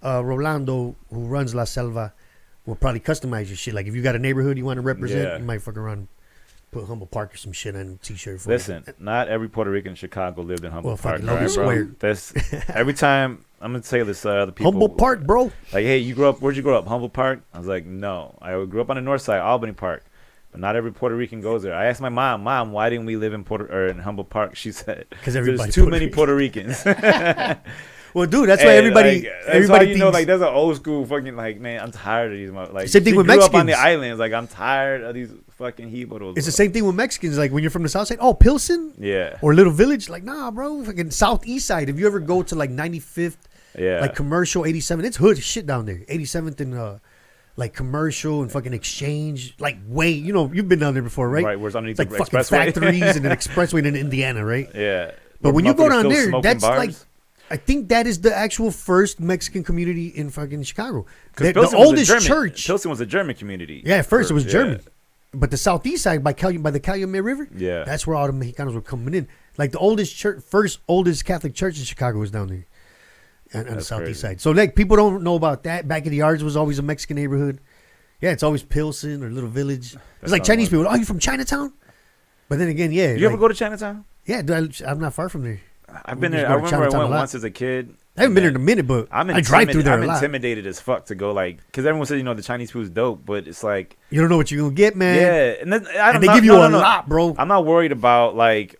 Rolando, who runs La Selva, will probably customize your shit. Like if you got a neighborhood you want to represent, Yeah. you might fucking run. Put Humble Park or some shit on a T-shirt for Listen, you. not every Puerto Rican in Chicago lived in Humble Well, Park. fucking All Logan right, bro? Square. That's every time I'm gonna say this to other people. Humble Park, bro. Like, hey, you grew up? Where'd you grow up? Humble Park. I was like, no, I grew up on the north side, Albany Park. But not every Puerto Rican goes there. I asked my mom, why didn't we live in in Humble Park? She said, 'Cause everybody there's too Puerto many Rican. Puerto Ricans. Well, dude, that's why And, everybody, like, that's everybody why you know, thinks. like, there's an old school fucking, like, man, I'm tired of these. Like, Same thing she with grew up on the Mexicans. islands. Like, I'm tired of these fucking Jibaros. it's the bro. same thing with Mexicans. Like when you're from the South Side, oh, Pilsen Yeah. or Little Village. Like, nah, bro. Fucking Southeast Side. If you ever go to like 95th, Yeah. like Commercial, 87, it's hood shit down there. 87th and like Commercial and fucking Exchange. Like way, you know, you've been down there before, right? Right, where it's underneath It's like the fucking expressway. factories and an expressway in Indiana, right? Yeah. But Where when you go motherfuckers down still there, smoking that's bars. like, I think that is the actual first Mexican community in fucking Chicago. 'Cause The Pilsen was a oldest German- church. Pilsen was a German community. Yeah, at first it was Yeah. German. But the southeast side by the Calumet River, Yeah. that's where all the Mexicanos were coming in. Like the oldest church, first oldest Catholic church in Chicago was down there, on the That's southeast crazy. side. So like people don't know about that. Back of the yards was always a Mexican neighborhood. Yeah, it's always Pilsen or Little Village. It's like not Chinese much. people. Oh, you from Chinatown? But then again, yeah. You ever like- go to Chinatown? Yeah, dude, I'm not far from there. I've been We there. just I go to remember I Chinatown went a lot. once as a kid. I haven't been there in a minute, but I drive through there I'm a lot. intimidated as fuck to go, like, because everyone says, you know, the Chinese food's dope, but it's like, You don't know what you're gonna get, man. yeah, and then And they give you a lot, bro. I'm not worried about like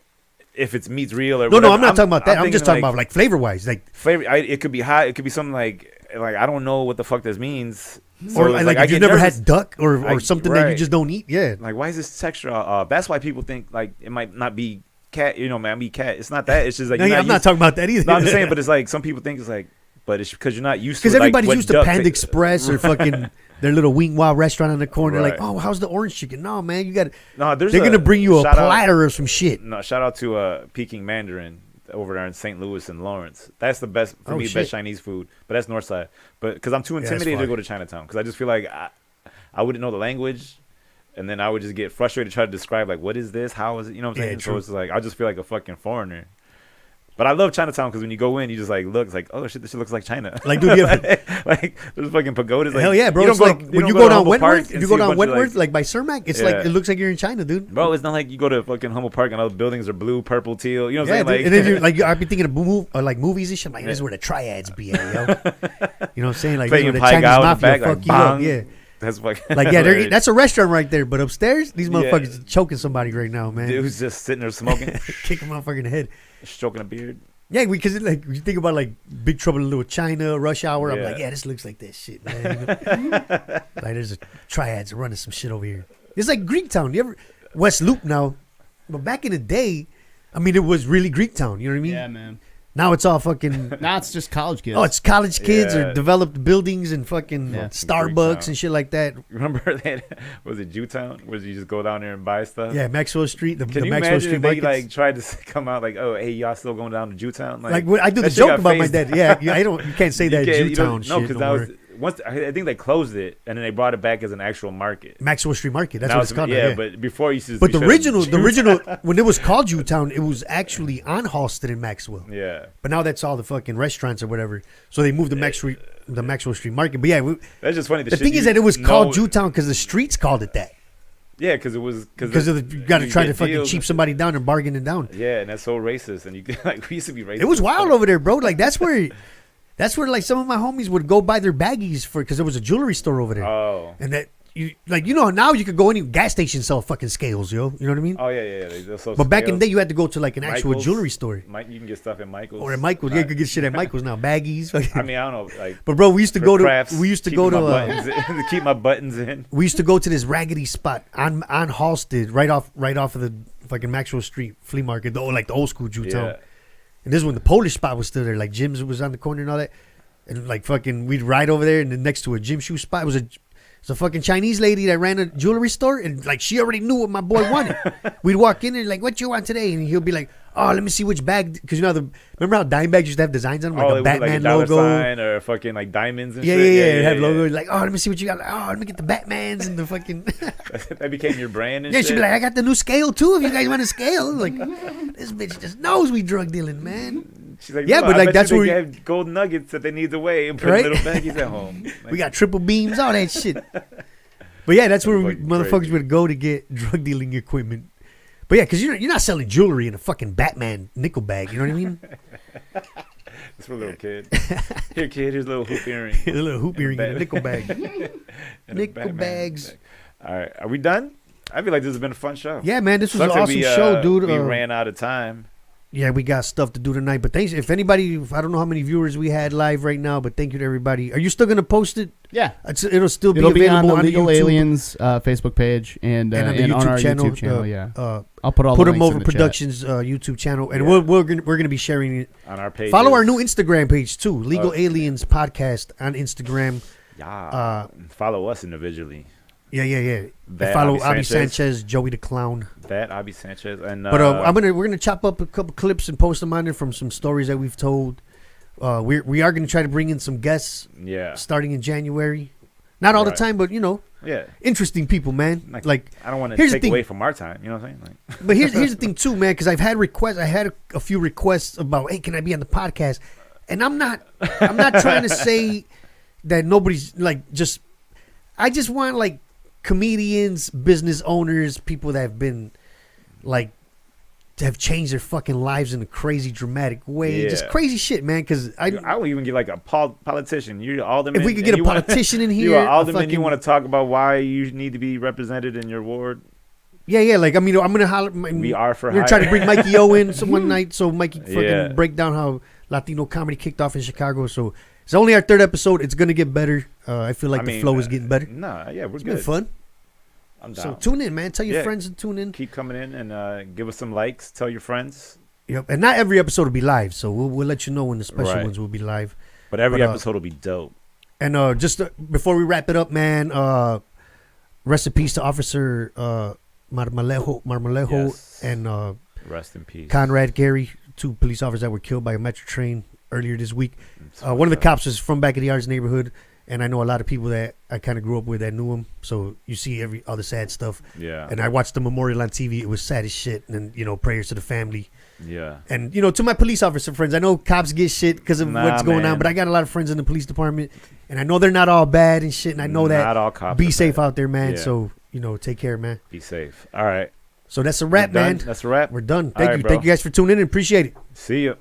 if it's meat's real or No, whatever. I'm not talking about that. I'm just thinking, talking about like flavor wise, like flavor. It could be hot. It could be something like I don't know what the fuck this means. So or it's like I if get you've never nervous. had duck or something that you right. just don't eat. Yeah, Like, why is this texture? That's why people think like it might not be cat. You know, man, be cat. It's not that. It's just like no, you're I'm not used- talking about that either. No, I'm just saying, but it's like some people think it's like, but it's because you're not used to. Because like, everybody's what used to duck Panda ta- Express or fucking their little Wing Wow restaurant on the corner. Right. Like, oh, how's the orange chicken? No, man, you got. No, They're gonna bring you a shout out- platter of some shit. No, shout out to Peking Mandarin over there in St. Louis and Lawrence. That's the best for Oh, me. shit. Best Chinese food, but that's North Side. But because I'm too that's intimidated to fire. go to Chinatown, because I just feel like I wouldn't know the language, and then I would just get frustrated to try to describe like what is this, how is it, you know what I'm Yeah, saying? true. So it's like I just feel like a fucking foreigner. But I love Chinatown because when you go in, you just like look, it's like, oh shit, this shit looks like China. Like, dude, you ever, like there's fucking pagodas. Like, hell yeah, bro. you It's don't like go to- when don't you to go down Humboldt Park Wentworth, and you see go a down bunch of, Wentworth, like by Cermak, it's like Yeah. it looks like you're in China, dude. Bro, it's not like you go to fucking Humboldt Park and all the buildings are blue, purple, teal. You know what Yeah, I'm saying? dude. And then you're like, I'd be thinking of like movies and shit. I'm like, this is where the triads be at, yo. You know what I'm saying? Like, this is Playing where the Pai Chinese Gow in the mafia back, fuck like, you up. bang. Yeah. That's fucking Like, yeah, hilarious. that's a restaurant right there. But upstairs, these Yeah. motherfuckers choking somebody right now, man. Dude's just sitting there smoking, Kick a motherfucker in the head. stroking a beard. Yeah, because like you think about like Big Trouble in Little China, Rush Hour. I'm Yeah. like, yeah, this looks like that shit, man. You know? Like there's a triads running some shit over here. It's like Greektown. You ever West Loop now? But back in the day, I mean, it was really Greektown. You know what I mean? Yeah, man. Now it's all fucking. Now it's just college kids. Oh, it's college kids Yeah. or developed buildings and fucking Yeah. Starbucks Greektown. and shit like that. Remember that? Was it Jewtown? Where you just go down there and buy stuff? Yeah, Maxwell Street, the Can you Maxwell imagine Street if they markets. like tried to come out like, oh, hey, y'all still going down to Jewtown? Like what- I do the that shit joke got about my phased dad. Yeah, I don't. You can't say that can't- Jewtown don't- shit. No, because no that more. was once. I think they closed it and then they brought it back as an actual market. Maxwell Street Market. That's Now what it's called. now, Yeah, yeah. but before you used to. But we the should've- original, when it was called Jewtown, it was actually on Halsted and Maxwell. Yeah, But now that's all the fucking restaurants or whatever. So they moved the Maxwell Street Market. But yeah, that's just funny. the thing is that it was called Jewtown because the streets called it that. Yeah, because it was Because you got to try to get fucking deals. cheap somebody down and bargain it down. Yeah, and that's so racist. And you like we used to be racist. It was wild over there, bro. Like that's where like some of my homies would go buy their baggies for because there was a jewelry store over there, Oh. and that now you could go any gas station sell fucking scales, yo. You know what I mean? Oh yeah. They're so But back in scales. the day, you had to go to like an actual Michael's. jewelry store. You can get stuff at Michael's. Or at Michael's. Yeah, you could get shit at Michael's now. Baggies. I mean, I don't know. Like, But bro, we used to for go to crafts, go keeping to my buttons in, to keep my buttons in. we used to go to this raggedy spot on Halsted, right off of the fucking Maxwell Street flea market, the old school Jewtown. Yeah. And this is when the Polish spot was still there, like Jim's was on the corner and all that. And like fucking, we'd ride over there, and then next to a gym shoe spot was a fucking Chinese lady that ran a jewelry store, and like she already knew what my boy wanted. We'd walk in and like, what you want today? And he'll be like, oh, let me see which bag, because remember how dime bags used to have designs on them, like Oh, a it was like Batman a dollar logo. sign or fucking like diamonds and Yeah, shit. yeah. It'd have logos like, oh, let me see what you got. Oh, let me get the Batmans and the fucking. That became your brand and Yeah, shit. she'd be like, I got the new scale too. If you guys want a scale, like, this bitch just knows we drug dealing, man. She's like, Yeah, "No, but, I like, bet that's you where they we- have gold nuggets that they need away and put Right? in little baggies at home. Like, We got triple beams, all that shit. But yeah, that's where Fucking motherfuckers crazy. would go to get drug dealing equipment. But yeah, because you're not selling jewelry in a fucking Batman nickel bag. You know what I mean? it's for a little kid. Here, kid, here's a little hoop earring. A little hoop earring in a nickel bag. And a Nickel Batman bags. bag. All right, are we done? I feel like this has been a fun show. Yeah, man, this was an Sucks that awesome we, show, dude. We ran out of time. Yeah, we got stuff to do tonight. But thanks. If anybody, I don't know how many viewers we had live right now, but thank you to everybody. Are you still going to post it? Yeah. It'll still be It'll be on available the Legal YouTube. Aliens Facebook page and And on the on our YouTube channel, YouTube channel. Yeah, I'll put all Put the them links over in the chat. Productions YouTube channel, and Yeah. we're gonna be sharing it. On our page. Follow our new Instagram page too, Legal Okay. Aliens Podcast on Instagram. Yeah. Follow us individually. Yeah. That Follow Abby Abby Sanchez, Joey the Clown. That Abby Sanchez and But we're gonna chop up a couple clips and post them on there from some stories that we've told. We are gonna try to bring in some guests yeah, starting in January. Not all the Right. time, but yeah. interesting people, man. Like I don't want to here's the take thing. away from our time. You know what I'm saying? Like, but here's the thing too, man, because I've had requests. I had a few requests about, hey, can I be on the podcast? And I'm not trying to say that nobody's like just. I just want like comedians, business owners, people that have been like have changed their fucking lives in a crazy, dramatic way. Just Yeah. crazy shit, man. Because I will even get like a politician. You're alderman. if we could and get a you wanna- politician in You here, are alderman. You fucking- want to talk about why you need to be represented in your ward? yeah. Like I mean, I'm gonna holler. We are for We're gonna try to hire. bring Mikey O in one night so Mikey fucking Yeah. break down how Latino comedy kicked off in Chicago. So it's only our third episode. It's gonna get better. I feel like I the mean, flow is getting better. Nah, yeah, we're It's good. been fun. I'm So down. tune in, man. Tell your Yeah. friends to tune in. Keep coming in and give us some likes. Tell your friends. Yep. And not every episode will be live, so we'll let you know when the special Right. ones will be live. But every But, episode will be dope. And just before we wrap it up, man, rest in peace to Officer Marmolejo Yes. and Rest in peace. Conrad Gary, two police officers that were killed by a metro train earlier this week. It's One of the fucked up. cops is from back in the Yards neighborhood, and I know a lot of people that I kind of grew up with that knew him. So you see all the sad stuff. Yeah. And I watched the memorial on TV. It was sad as shit. And prayers to the family. Yeah. And to my police officer friends, I know cops get shit because of Nah, what's going man. on, but I got a lot of friends in the police department, and I know they're not all bad and shit. And I know that Not all cops be are safe bad. out there, man. Yeah. So take care, man. Be safe. All right. So that's a wrap, We're done. man. That's a wrap. We're done. All Thank right, you. bro. Thank you guys for tuning in. Appreciate it. See ya.